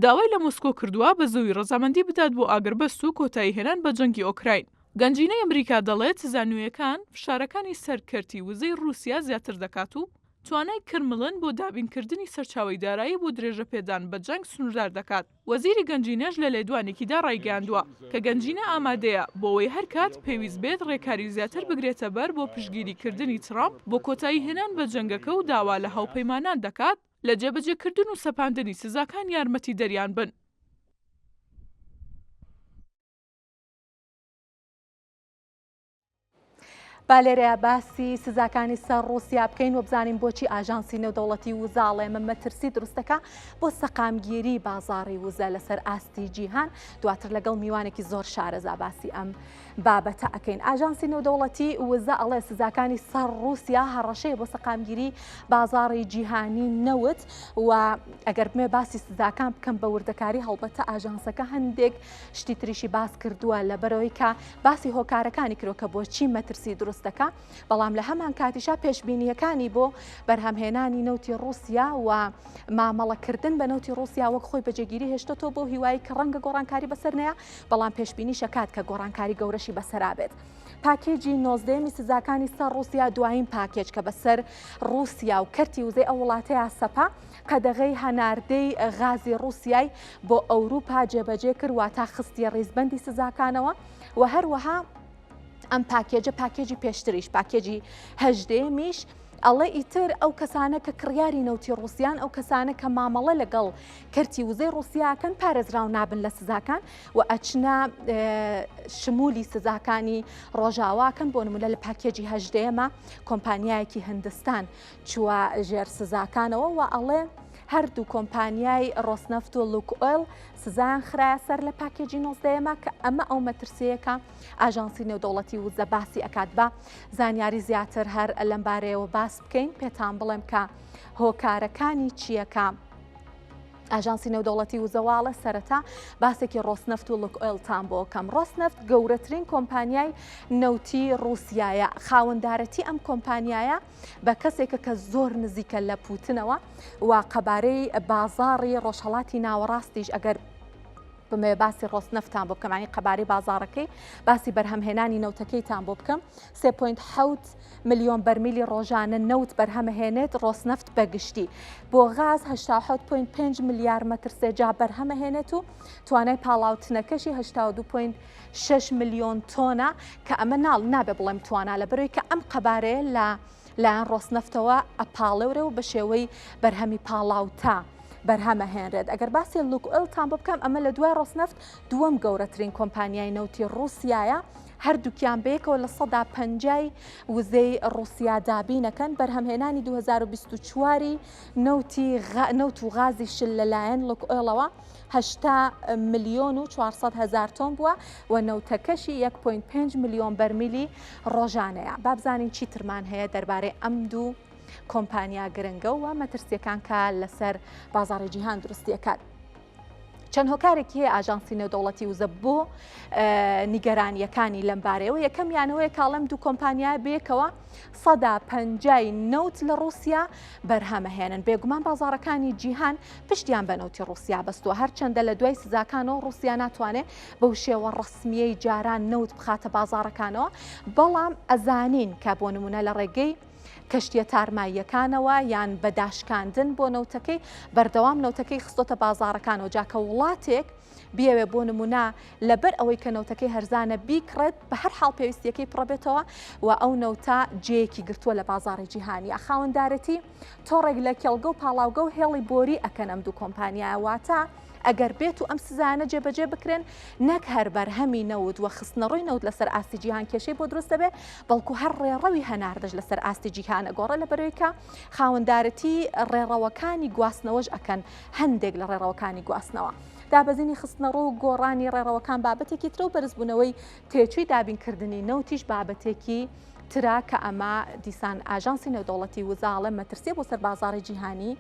داوای لە مۆسکۆ کردووە بە زەوی ڕەزامەندی بدات بۆ ئاگربەست و کۆتایی هێنان بە جەنگی ئۆکراین. گەنجینەی ئەمریکا دەڵێت سزانویەکان فشارەکانی سەرکەرتی وزەی رووسیا زیاتر دەکات و توانای کرملن بۆ دابینکردنی سەرچاوی دارایی بۆ درێژە پێدان بە جەنگ سنووردار دەکات. وەزیری گەنجینەش لە لێدوانێکیدا ڕایگەاندووە کە گەنجینە ئامادەیە بۆەوەی هەر کات پێویست بێت ڕێکاری زیاتر بگرێتە بەر بۆ پشگیریکردنی ترامپ بۆ کۆتایی هێنان بە جەنگەکە و داوا لە هاوپەیمانان دەکات لە جێبەجێکردن و سەپاندنی سزاکان یارمەتی دەریان بن. بالێرەیە باسی سزاکانی سەر رووسیا بکەین و بزانین بۆچی ئاژانسی نێودەوڵەتی وزاڵێ مەترسی دروستەکە بۆ سەقامگیری بازاڕی وزە لەسەر ئاستی جیهان. دواتر لەگەڵ میوانێکی زۆر شارەزا باسی ئەم بابەتە ئەکەین. ئاژانسی نێودەوڵەتی وزە ئەڵێ سزاکانی سەر رووسیا هەڕەشەیە بۆ سەقامگیری بازاڕی جیهانی نەوت و ئەگەر بمێ باسی سزاکان بکەم بە وردەکاری هەڵبەتە ئاژانسەکە هەندێک شتی تریشی باس کردووە لەبەرەوەی کە باسی هۆکارەکانی کرۆ کە بۆچی مەترسی دروستەکە، بەڵام لە هەمان کاتیشا پێشبینیەکانی بۆ بەرهەمهێنانی نەوتی رووسیا و مامەڵەکردن بە نەوتی رووسیا وەک خۆی بەجێگیری هێشتۆ بۆ هیوایی کە ڕەنگە گۆڕانکاری بەسەر نەیە، بەڵام پێشبینی شەکات کە گۆڕانکاری گەورەشی بەسەرا بێت. پاکێجی 19می سزاکانی سەر رووسیا دوایین پاکێج کە بەسەر رووسیا و کەرتی وزەی ئەو وڵاتەیە سەپا قەدەغەی هەناردەی غازی رووسیای بۆ ئەوروپا جێبەجێ کردوە تا خستیە ڕیزبەندی سزاکانەوە و هەروەها ئەم پاکێجی پێشتریش پاکێجی 18میش ئەڵێ ئیتر ئەو کەسانە کە کڕیاری نەوتی ڕوسیان ئەو کەسانە کە مامەڵە لەگەڵ کەرتی وزەی ڕوسیاکەن پارێزراو نابن لە سزاکان و ئەچنە شمولی سزاکانی ڕۆژاواکەن بۆ نمونە لە پاکێجی هەژدەیەمە کۆمپانیایەکی هندستان چووە ژێر سزاکانەوە و ئەڵێ هەردوو کۆمپانیای ڕۆسنەفت و لوکئۆیل سزایان خرایە سەر لە پاکێجی 19ەمە کە ئەمە ئەو مەترسیەکە ئاژانسی نێودەوڵەتی وزە باسی ئەکات بە زانیاری زیاتر هەر لەم بارەیەوە باس بکەین پێتان بڵێم کە هۆکارەکانی چیەکە ئاژانسی نێودەوڵەتی وزەواڵە سەرەتا باسێکی ڕۆسنەفت و لوکئۆیلتان بۆ کەم. ڕۆسنەفت گەورەترین کۆمپانیای نەوتی ڕوسیایە، خاوەندارەتی ئەم کۆمپانیایە بە کەسێکە کە زۆر نزیکە لە پوتنەوە و قەبارەی بازاڕی ڕۆژهەڵاتی ناوەڕاستیش ئەگەر بمێ باسی ڕۆسنەفتان بۆ بکەم، ینی قەبارەی بازاڕەکەی باسی بەرهەمهێنانی نەوتەکەیتان بۆ بکەم 3.7 ملیۆن بەرمیلی ڕۆژانە نەوت بەرهەمەهێنێت ڕۆسنەفت بەگشتی، بۆ غاز 87.5 ملیار مەتر سێجا بەرهەمەهێنێت و توانای پاڵاوتنەکەشی 82.6 ملیۆن تۆنە کە ئەمە نابێ بڵێم توانا لە بەرەوەی کە ئەم قەبارەیە لایەن ڕۆسنەفتەوە ئەپاڵێورە و بە شێوەی بەرهەمی پاڵاوتا بەرهەمە هێنرێت. ئەگەر باسی لوکئۆیلتان بۆ بکەم ئەمە لە دوای ڕۆسنەفت دووەم گەورەترین کۆمپانیای نەوتی ڕوسیایە، هەردووکیان بەیەکەوە لە 150 وزەی ڕوسیا دابینەکەن. بەرهەمهێنانی 2024 نەوت و غازی شل لەلایەن لوکئۆیلەوە 8 ملیۆن و 400 هزار تۆن بووە و نەوتەکەشی 1.5 ملیۆن بەرمیلی ڕۆژانەیە. با بزانین چی ترمان هەیە دەربارەی ئەم دوو کۆمپانیا گرنگە و مەترسیەکان کە لەسەر بازاڕی جیهان دروستیەکات. چەند هۆکارێکی هەیە ئاژانسی نێودەوڵەتی وزە بۆ نیگەرانیەکانی لەم بارەیەوە. یەکەمیانەوەی کاڵم دوو کۆمپانیا بێکەوە 150 نەوت لە ڕوسیا بەرهەمەهێنن. بێگومان بازاڕەکانی جیهان پشتیان بە نەوتی ڕوسیا بەستووە، هەرچەندە لە دوای سزاکانەوە ڕوسیا ناتوانێت بەو شێوە ڕسمیەی جاران نەوت بخاتە بازاڕەکانەوە، بەڵام ئەزانین کە بۆ نمونە لە ڕێگەی کەشتیە تارماییەکانەوە یان بەداشکاندن بۆ نەوتەکەی بەردەوام نەوتەکەی خستۆتە بازاڕەکانەوە، جاکە وڵاتێک بیاوێ بۆ نمونە لەبەر ئەوەی کە نەوتەکەی هەرزانە بیکڕێت بە هەر حاڵ پێویستیەکەی پڕەبێتەوە و ئەو نەوتە جێیەکی گرتووە لە بازاڕی جیهانی. خاوەندارەتی تۆڕێک لە کێڵگە و پاڵاوگە و هێڵی بۆری ئەکەن ئەم دوو کۆمپانیایە، واتە ئەگەر بێت و ئەم سزانە جێبەجێ بکرێن نەک هەر بەرهەمی نەوت و خستنەڕۆی نەوت لەسەر ئاستی جیهان کێشەی بۆ دروست دەبێت، بەڵکو هەر ڕێڕەوی هەناردەش لەسەر ئاستی جیهانە گۆڕە لە بەرەوەیکە خاوەندارەتی ڕێڕەوەکانی گواستنەوەش ئەکەن هەندێک لە ڕێڕەوەکانی گواستنەوە. دابەزینی خستنەڕۆ و گۆڕانی ڕێڕەوەکان بابەتێکی ترە و بەرزبوونەوەی تێچووی دابینکردنی نەوتیش بابەتێکی ترا کە ئەمە دیسان ئاژانسی نێودەوڵەتی وزاڵە مەترسیە بۆ سەر بازاڕی جیهانی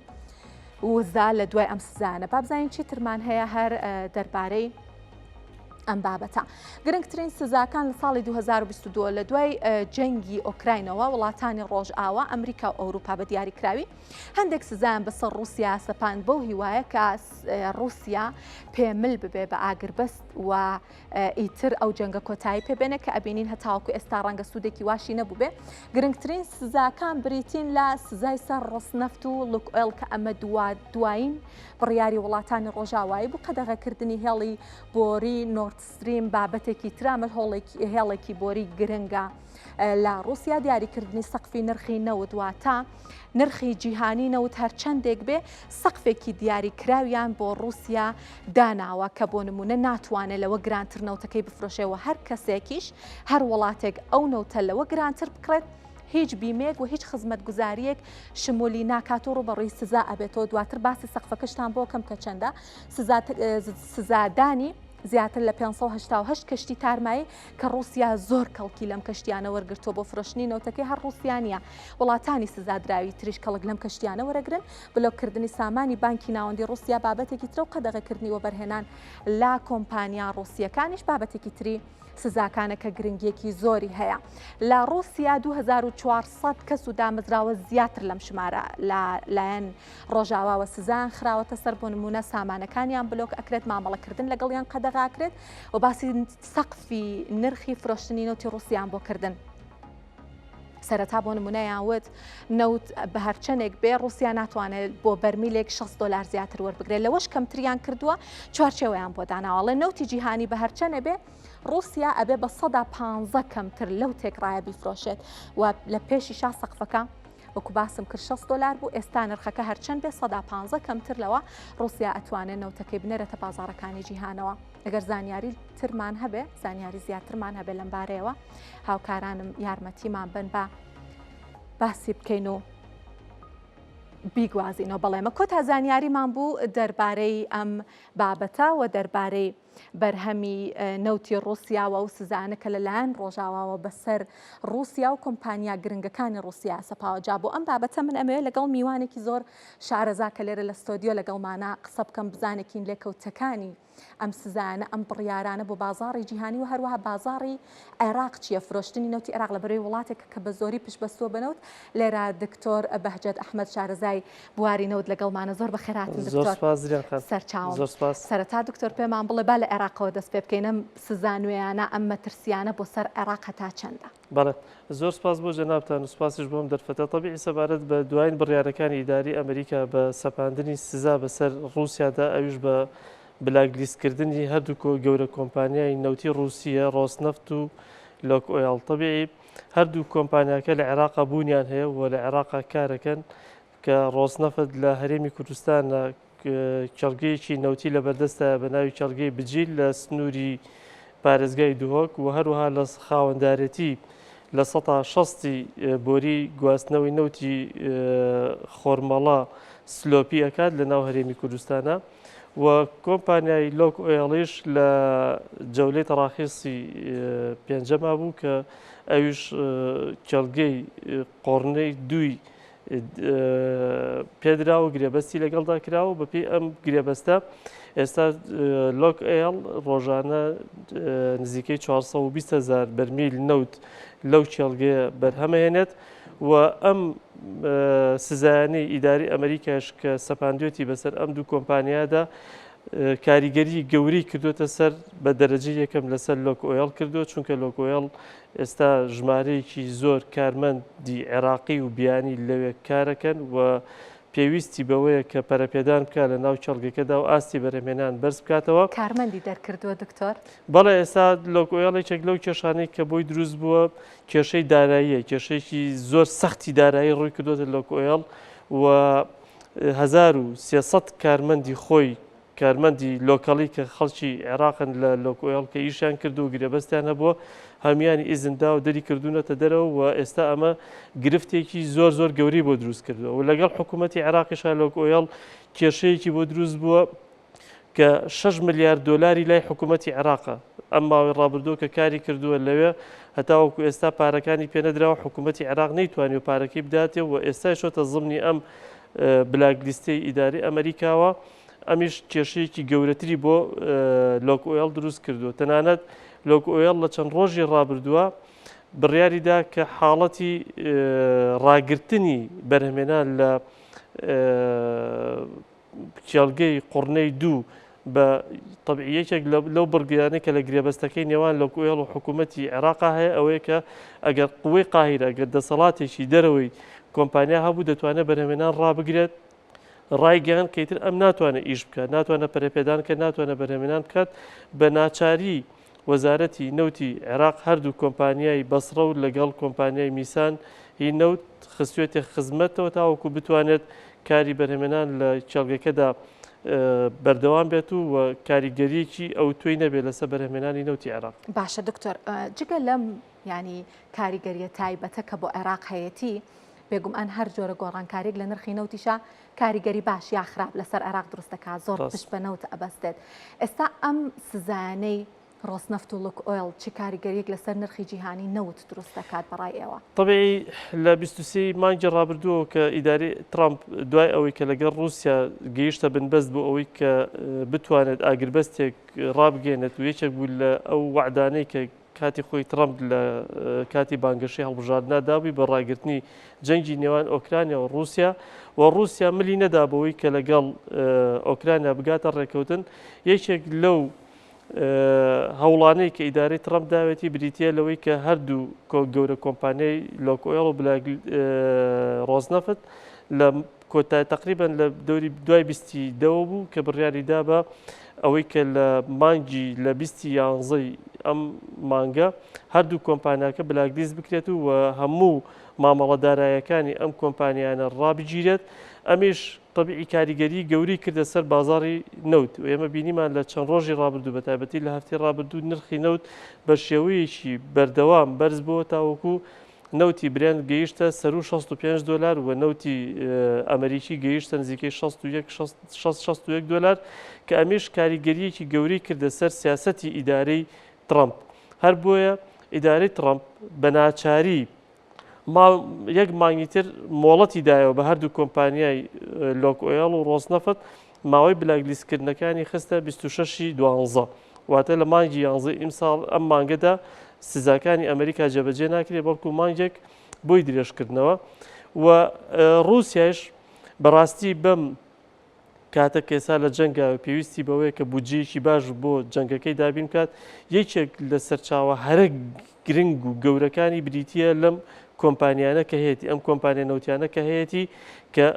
وزا لە دوای ئەم سزانە. با بزانین چی ترمان هەیە هەر دەربارەی ئەم بابەتە. گرنگترین سزاکان لە ساڵی 2022 لە دوای جەنگی ئۆکراینەوە وڵاتانی ڕۆژئاوا ئەمریکا و ئەوروپا بە دیاریکراوی هەندێک سزایان بەسەر رووسیا سەپاند بەو هیوایە کە رووسیا پێمل ببێ بە ئاگربەست و ئیتر ئەو جەنگە کۆتایی پێبێنە کە ئەبینین هەتاوەکو ئێستا ڕەنگە سوودێکی واشی نەبوو بێ. گرنگترین سزاکان بریتین لە سزای سەر ڕۆسنەفت و لوکئۆیل کە ئەمە دوایین بڕیاری وڵاتانی ڕۆژاوایی بوو قەدەغەکردنی هێڵی بۆری نۆردستریم بابەتێکی ترامە هێڵێکی بۆری گرنگە لە رووسیا دیاریکردنی سەقفی نرخی نەوت واتە نرخی جیهانی نەوت هەرچەندێک بێ سەقفێکی دیاریکراویان بۆ رووسیا داناوە کە بۆ نمونە ناتوانێت لەوە گرانتر نەوتەکەی بفرۆشێەوە هەر کەسێکیش هەر وڵاتێک ئەو نەوتە لەوە گرانتر بکڕێت هیچ بیمێک و هیچ خزمەت گوزاریەک شمولی ناکات و ڕوبەڕووی سزا ئەبێتەوە. دواتر باسی سەقفەکەشتان بۆ کەم کە چەندە سزادانی زیاتر لە 588 کەشتی تارمایی کە رووسیا زۆر کەڵکی لەم کەشتیانە وەرگرتۆ بۆ فرۆشتنی نەوتەکەی هەر رووسیانە. وڵاتانی سزادراوی تریش کەڵک لەم کەشتیانە وەرەگرن بلۆکردنی سامانی بانکی ناوەندی رووسیا بابەتێکی ترە و قەدەغەکردنی وەبەرهێنان لا کۆمپانیا رووسیەکانیش بابەتێکی تری سزاکانە کە گرنگیەکی زۆری هەیە. لە رووسیا 2400 کەس و دامەزراوە زیاتر لەم ژمارە لایەن ڕۆژاواوە سزان خراوەتە سەر بۆ نمونە سامانەکانیان بلۆک ئەکرێت مامەڵەکردن لەگەڵیان قەدەغاکرێت و باسی سەقفی نرخی فرۆشتنی نەوتی رووسیان بۆ کردن. سەرەتا بۆ نمونەیان وت نەوت بە هەرچەندێک بێ رووسیا ناتوانێت بۆ بەرمیلێک 60 دلار زیاتر وەربگرێت، لەوەش کەمتریان کردووە چوارچێوەیان بۆ داناوە. نەوتی جیهانی بە هەرچەندێ بێ رووسیا ئەبێ بە 115 کەمتر لەو تێکڕایە بیفرۆشێت و لە پێشی شا سەقفەکە وەکو باسم کرد 6 دلار بوو ئێستا نرخەکە هەرچەند بێ 115 کەمتر لەوە ڕوسیا ئەتوانێت نەوتەکەی بنێرەتە بازاڕەکانی جیهانەوە ئەگەر زانیاری ترمان هەبێ زانیاری زیاترمان هەبێ لەم بارەیەوە هاوکارانم یارمەتیمان بن بە باسی بکەین و بیگوازینەوە بەڵێمە کۆتا زانیاریمان بوو دەربارەی ئەم بابەتە و دەربارەی بەرهەمی نەوتی ڕوسیاوە و سزانە کە لەلایەن ڕۆژاواوە بەسەر ڕوسیا و کۆمپانیا گرنگەکانی ڕوسیا سەپاوەجا بۆ ئەم بابەتە من ئەمەوێت لەگەڵ میوانێکی زۆر شارەزا کە لێرە لە ستۆدیۆ لەگەڵمانە قسە بکەم بزانێکین لێکەوتەکانی ئەم سزانە ئەم بڕیارانە بۆ بازاڕی جیهانی و هەروەها بازاڕی عێراق چیە فرۆشتنی نەوتی عێراق لە بەرەوەی وڵاتێک کە بە زۆری پشت بەستووە بنەوت لێرە دکتۆر بەهجەت ئەحمەد شارەزای بواری نەوت لەگەڵمانە زۆر بەخێراتن دکتۆر سەرچاوم سەرەتا دکتۆر پێمان بڵێ با لە عێراقەوە دەست پێ بکەینە سزانوێیانە ئەم مەترسیانە بۆ سەر عێراق هەتا چەندە؟ بەڵێ زۆر سپاس بۆ جەنابتان و سپاسیش بۆم دەرفەتە تەبیعی سەبارەت بە دوایین بڕیارەکانی ئیداری ئەمریکا بە سەپاندنی سزا بەسەر ڕوسیادا ئەویش بە بلاکلیستکردنی هەردوو گەورە کۆمپانیای نەوتی ڕوسیە ڕۆسنەفت و لۆک ئۆیڵ تەبیعی هەردوو کۆمپانیاکە لە عێراقا بوونیان هەیە و لە عێراقا کارەکەن کە ڕۆسنەفت لە هەرێمی کوردستانە چەڵگەیەکی نەوتی لە بەردەستە بە ناوی چەڵگەی بجیل لە سنووری پارێزگای دوهۆک و هەروەها لە خاوەندارەتی لە 16 بۆری گواستنەوەی نەوتی خۆرمەڵا سلۆپی ئەکات لە ناو هەرێمی کوردستانە و کۆمپانیای لۆک ئۆیڵیش لە جەولەی تەڕاخیسی پێنجەما بوو کە ئەویش چەڵگەی قۆڕنەی دووی پێدرا و گرێبەستی لەگەڵدا کراوە بەپێی ئەم گرێبەستە ئێستا لۆک ئۆیڵ ڕۆژانە نزیکەی 420,000 بەرمیل نەوت لەو چێڵگەیە بەرهەمەهێنێت و ئەم سزایانەی ئیداری ئەمریکاش کە سەپاندوێتی بەسەر ئەم دوو کۆمپانیادا کاریگەری گەوری کردوتە سەر بە دەرەجە یەکەم لەسەر لۆک ئۆیڵ کردو چونکە لۆک ئۆیڵ ئێستا ژمارەیەکی زۆر کارمەندی عێراقی و بیانی لەوێ کارەکەن و پێویستی بەوەیە کە پەرەپێدان بکە لە ناو چەڵگەکەدا و ئاستی بەرهەمێنان بەرز بکاتەوە کارمەندی دەرکردووە دکتۆر بەڵێ ئێستا لۆک ئۆیڵێکێک لەو کێشانەی کە بۆی دروست بووە کێشەی داراییە کێشەیەکی زۆر سەختی دارایی ڕووی کردوتە لۆک ئۆیڵ و 1300 کارمەندی خۆی کارمەندی لۆکەڵی کە خەڵکی عێراقن لە لۆک ئۆیڵ کە ئیشیان کردو و گرێبەستیان هەبووە هەمیانی ئیزندا و دەری کردوونەتە دەرەوە و ئێستا ئەمە گرفتێکی زۆر زۆر گەوری بۆ دروست کردووە و لەگەڵ حکوومەتی عێراقیشا لۆک ئۆیڵ کێشەیەکی بۆ دروست بووە کە 6 ملیارد دۆلاری لای حکوومەتی عێراقە ئەم ماوەی ڕابردوو کە کاری کردووە لەوێ هەتاوەکو ئێستا پارەکانی پێنەدراوە حکوومەتی عێراق نەیتوانی و پارەکەی بداتێ و ئێستا شۆتە زمنی ئەم بلاکلیستەی ئیداری ئەمریکاوە ئەمیش کێشەیەکی گەورەتری بۆ لۆک ئۆیڵ دروست کردووە تەنانەت لۆک ئۆیڵ لە چەند ڕۆژی ڕابردووە بڕیاریدا کە حاڵەتی ڕاگررتنی بەرهەمێنان لە چێڵگەی قوڕنەی دوو بە تەبیعیەکێک لەو بڕگیانەی کە لە گرێبەستەکەی نێوان لۆک ئۆیڵ و حکوومەتی عێراقا هەیە ئەوەیە کە ئەگەر قووەی قاهیرە ئەگەر دەسەڵاتێکی دەرەوەی کۆمپانیا هەبوو دەتوانێت بەرهەمێنان ڕابگرێت ڕایگەیان کەیتر ئەم ناتوانێت ئیش بکات ناتوانێت پەرەپێدان کە ناتوانێت بەرهەمێنان بکات بە ناچاری وەزارەتی نەوتی عێراق هەردوو کۆمپانیای بەسڕە و لەگەڵ کۆمپانیای میسان هی نەوت خستوێتی خزمەتەوە تاوەکو بتوانێت کاری بەرهەمێنان لە چێڵگەکەدا بەردەوام بێت و کاریگەریەکی ئەو توی نەبێت لەسەر بەرهەمێنانی نەوتی عێراق باشە دکتۆر جگە لەم ینی کاریگەریە تایبەتە کە بۆ عێراق هەیەتی بێگوم ئەن هەر جۆرە گۆڕانکاریێک لە نرخی نەوتیشە کاریگەری باش یا خراپ لەسەر عێراق دروستەکە زۆر پشت بە نەوت ئەبەستێت ئێستا ئەم سزانەی ڕۆسنەفت و لۆک ئۆیڵ چی کاریگەریەک لەسەر نرخی جیهانی نەوت دروست دەکات بەڕای ئێوە طبعی لە 23 مانگی ڕابردووە کە ئیداری ترامپ دوای ئەوەی کە لەگەڵ رووسیا گەیشتە بنبەست بۆ ئەوەی کە بتوانێت ئاگربەستێک ڕابگەێنێت و یەکێک بوو لە ئەو وعدانەی کە کاتی خۆی ترامپ لە کاتی بانگەشەی هەڵبژاردننا دابووی بە ڕاگررتنی جەنگی نێوان ئۆکرانیا و رووسیا و رووسیا ملی نەدابەوەی کە لەگەڵ ئۆکرانیا بگاتە ڕێکەوتن یەکێک لەو هەوڵانەی کە ئیدارەی ترامپ داوێتی بریتە لەوەی کە هەردوو گەورە کۆمپانیای لۆک ئۆیڵ و ڕۆزنەفت لە کۆتای تقریبان لە دەوری دوای 22 بوو کە بڕیاریدا بە ئەوەی کە لە مانگی لە 2011 ئەم مانگە هەردوو کۆمپانیاکە بلاکلیست بکرێت و هەموو مامەڵەدارایەکانی ئەم کۆمپانیانە ڕابگیرێت. ئەمیش طبیعی کاریگەری گەوری کردە سەر بازاری نەوت و ئێمە بینیمان لە چەند ڕۆژی ڕابردوو بە تایبەتی لە هەفتەی ڕابردوو نرخی نەوت بە شێوەیەکی بەردەوام بەرز بووە تاوەکو نەوتی برێند گەیشتە سەر و $65 و نەوتی ئەمریکی گەیشتە نزیکەی $61 کە ئەمیش کاریگەریەکی گەوری کردە سەر سیاسەتی ئیدارەی ترامپ. هەر بۆیە ئیدارەی ترامپ بە ناچاری یەک مانگی تر مۆڵەتی دایەوە بە هەردوو کۆمپانیای لۆکۆیل و ڕۆسنەفت ماوەی بلاکلیستکردنەکانی خستە 26/12 واتە لە مانگی 11 ئیمساڵ ئەم مانگەدا سزاکانی ئەمریکا جێبەجێ ناکرێت بەڵکو مانگێک بۆی درێژکردنەوە و رووسیاش بەڕاستی بەم کاتە کێسا لە جەنگا پێویستی بەوەیە کە بودجەیەکی باش بۆ جەنگەکەی دابین کات یەکێک لە سەرچاوە هەرە گرنگ و گەورەکانی بریتیە لەم کۆمپانیانە کە هەیەی ئەم کۆمپانیا نەوتیانە کە هەیەی کە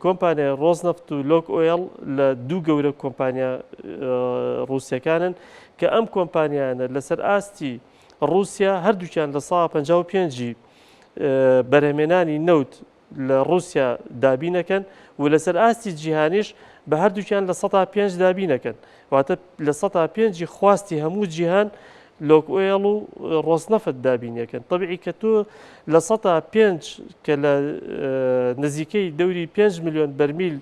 کۆمپانیای ڕۆزنەفت و لۆک ئۆیل لە دوو گەورە کۆمپانیا رووسیەکانن کە ئەم کۆمپانیانە لەسەر ئاستی رووسیا هەردووکیان لە 1955 بەرهەمێنانی نەوت لە رووسیا دابینەکەن و لەسەر ئاستی جیهانیش بە هەردووکیان لە 105 دابینەکەن واتە لە 105 خواستی هەموو جیهان لۆک ئۆیل و ڕۆسنەفت دابینەکەن. طبیعی کە تۆ لە 105 کە لە نزیکەی دەوری 5 میلیۆن بەرمیل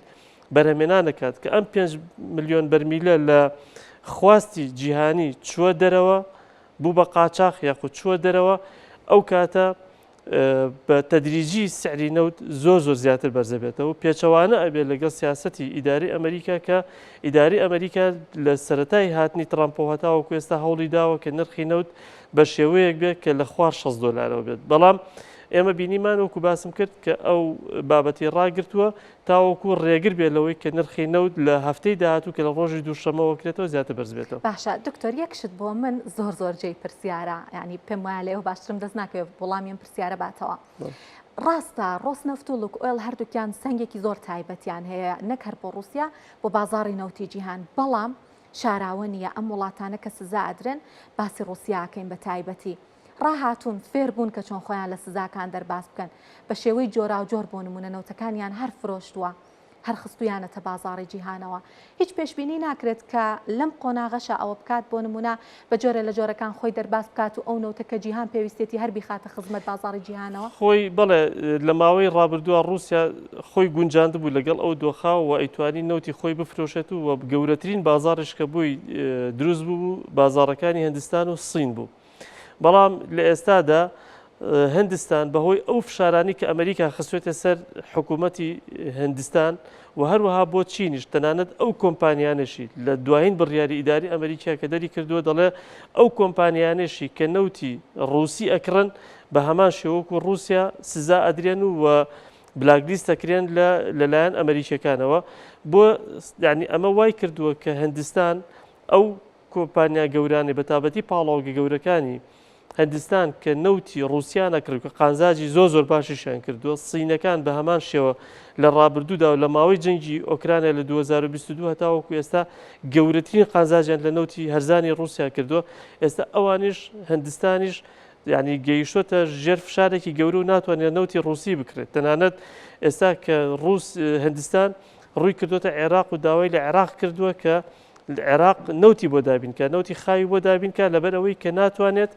بەرهەمێنانەکات کە ئەم 5 میلیۆن بەرمیلە لە خواستی جیهانی چووە دەرەوە بوو بە قاچاق یاخود چووە دەرەوە ئەو کاتە بە تەدریجی سعری نەوت زۆر زیاتر بەرزەبێتەوە پێچەوانە ئەبێت لەگەڵ سیاسەتی ئیداری ئەمریکا کە ئیداری ئەمریکا لە سەرەتای هاتنی ترامپۆ هەتاوەکو ئێستا هەوڵی داوە کە نرخی نەوت بە شێوەیەک بێت کە لە خوار $6 بێت. بەڵام ئێمە بینیمان وەکو باسم کرد کە ئەو بابەتی ڕاگرتووە تاوەکو ڕێگر بێت لەوەی کە نرخی نەوت لە هەفتەی داهاتوو کە لە ڕۆژی دووشەمەوە کرێتەوە زیاتر بەرز بێتەوە. باشە دکتۆر یەکشت بۆ من زۆر جێی پرسیارە ینی پێم وایە لێەوە باشترم دەست ناکەوێت وەڵامیان پرسیارە باتەوە. ڕاستە ڕۆسنەفت و لۆک ئۆیل هەردووکیان سەنگێکی زۆر تایبەتیان هەیە نەک هەر بۆ رووسیا بۆ بازاڕی نەوتی جیهان بەڵام شاراوە نیە ئەم وڵاتانە کە سزا ئەدرێن باسی رووسیاکەین بە تایبەتی. ڕاهاتوون فێر بوون کە چۆن خۆیان لە سزاکان دەرباس بکەن بە شێوەی جۆرا و جۆر بۆ نمونە نەوتەکانیان هەر فرۆشتووە هەر خستویانەتە بازاڕی جیهانەوە هیچ پێشبینی ناکرێت کە لەم قۆناغەشە ئەوە بکات بۆ نمونە بە جۆرە لە جۆرەکان خۆی دەرباس بکات و ئەو نەوتەکە جیهان پێویستێتی هەر بیخاتە خزمەت بازاڕی جیهانەوە خۆی بڵێ لە ماوەی ڕابردووە رووسیا خۆی گونجاند بوو لەگەڵ ئەو دۆخا و ئەیتوانی نەوتی خۆی بفرۆشێت و گەورەترین بازاڕش کە بووی دروست بوو بازاڕەکانی هەندستان و سین بوو. بەڵام لە ئێستادا هەندستان بەهۆی ئەو فشارانی کە ئەمریکا خستوێتە سەر حکوومەتی هەندستان و هەروەها بۆ چینیش تەنانەت ئەو کۆمپانیانشی لە دوایین بڕیاری ئیداری ئەمریکا کە دەری کردووە دەڵێ ئەو کۆمپانیانشی کە نەوتی ڕووسی ئەکڕن بە هەمان شێوەکو رووسیا سزا ئەدرێن و بلاکلیستەکرێن لەلایەن ئەمریکیەکانەوە بۆ یعنی ئەمە وای کردووە کە هەندستان ئەو کۆمپانیا گەورانی بەتابەتی پاڵاوگە گەورەکانی هەندستان کە نەوتی رووسیا نەکرد کە قانزاجی زۆر باشیشیان کردووە سینەکان بە هەمان شێوە لە ڕابردوودا و لە ماوەی جەنگی ئۆکرانیا لە 2022 هەتاوەکو ئێستا گەورەترین قانزاجیان لە نەوتی هەرزانی رووسیا کردووە ئێستا ئەوانیش هەندستانیش یعنی گەیشتۆتە ژێر فشارێکی گەورە و ناتوانێت نەوتی رووسی بکرێت تەنانەت ئێستا کە هەندستان ڕووی کردوتە عێراق و داوای لە عێراق کردووە کە عێراق نەوتی بۆ دابینکە نەوتی خاوی بۆ دابینکە لەبەر ئەوەی کە ناتوانێت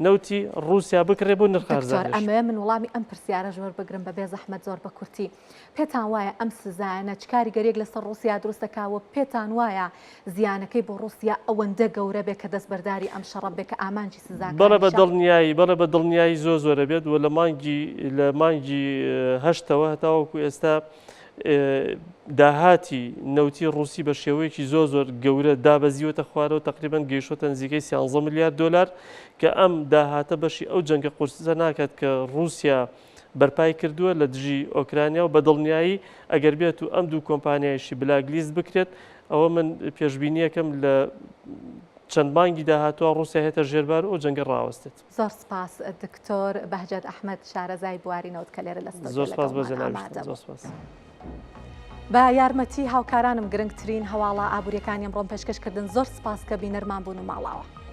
نەوتی رووسیا بکرێ بۆ نرخارزانش. ئەمە من وڵامی ئەم پرسیارە ژۆر بگرم بە بێ زەحمەت زۆر بە کورتی پێتان وایە ئەم سزایانە چ کاریگەریەک لەسەر رووسیا دروستەکاوە پێتان وایە زیانەکەی بۆ رووسیا ئەوەندە گەورە بێت کە دەستبەرداری ئەم شەڕە بێت کە ئامانجی سزاکان بەڵێ بە دڵنیایی زۆرە بێت و لە مانگی هەشتەوە هەتاوەکو ئێستا داهاتی نەوتی رووسی بە شێوەیەکی زۆر گەورە دابەزیوەتە خوارەوە تقریبان گەیشتە نزیکەی $13 میلیارد کە ئەم داهاتە بەشی ئەو جەنگە قورسە ناکات کە رووسیا بەرپای کردووە لە دژی ئۆکرانیا و بە دڵنیایی ئەگەر بێت و ئەم دوو کۆمپانیایشی بلاکلیست بکرێت ئەوە من پێشبینیەکەم لە چەند مانگی داهاتوە رووسیا هێتە ژێربار و جەنگە ڕاوەستێت. زۆر سپاس دکتۆر بەهجەت ئەحمەد شارەزای بواری نەوت کە لێرە لە زۆر سپاس بۆ جەنابیش. بە یارمەتی هاوکارانم گرنگترین هەواڵە ئابوووریەکانی ئەمڕۆم پێشکەشکردن زۆر سپاس کە بینەرمان بوون و ماڵاوە.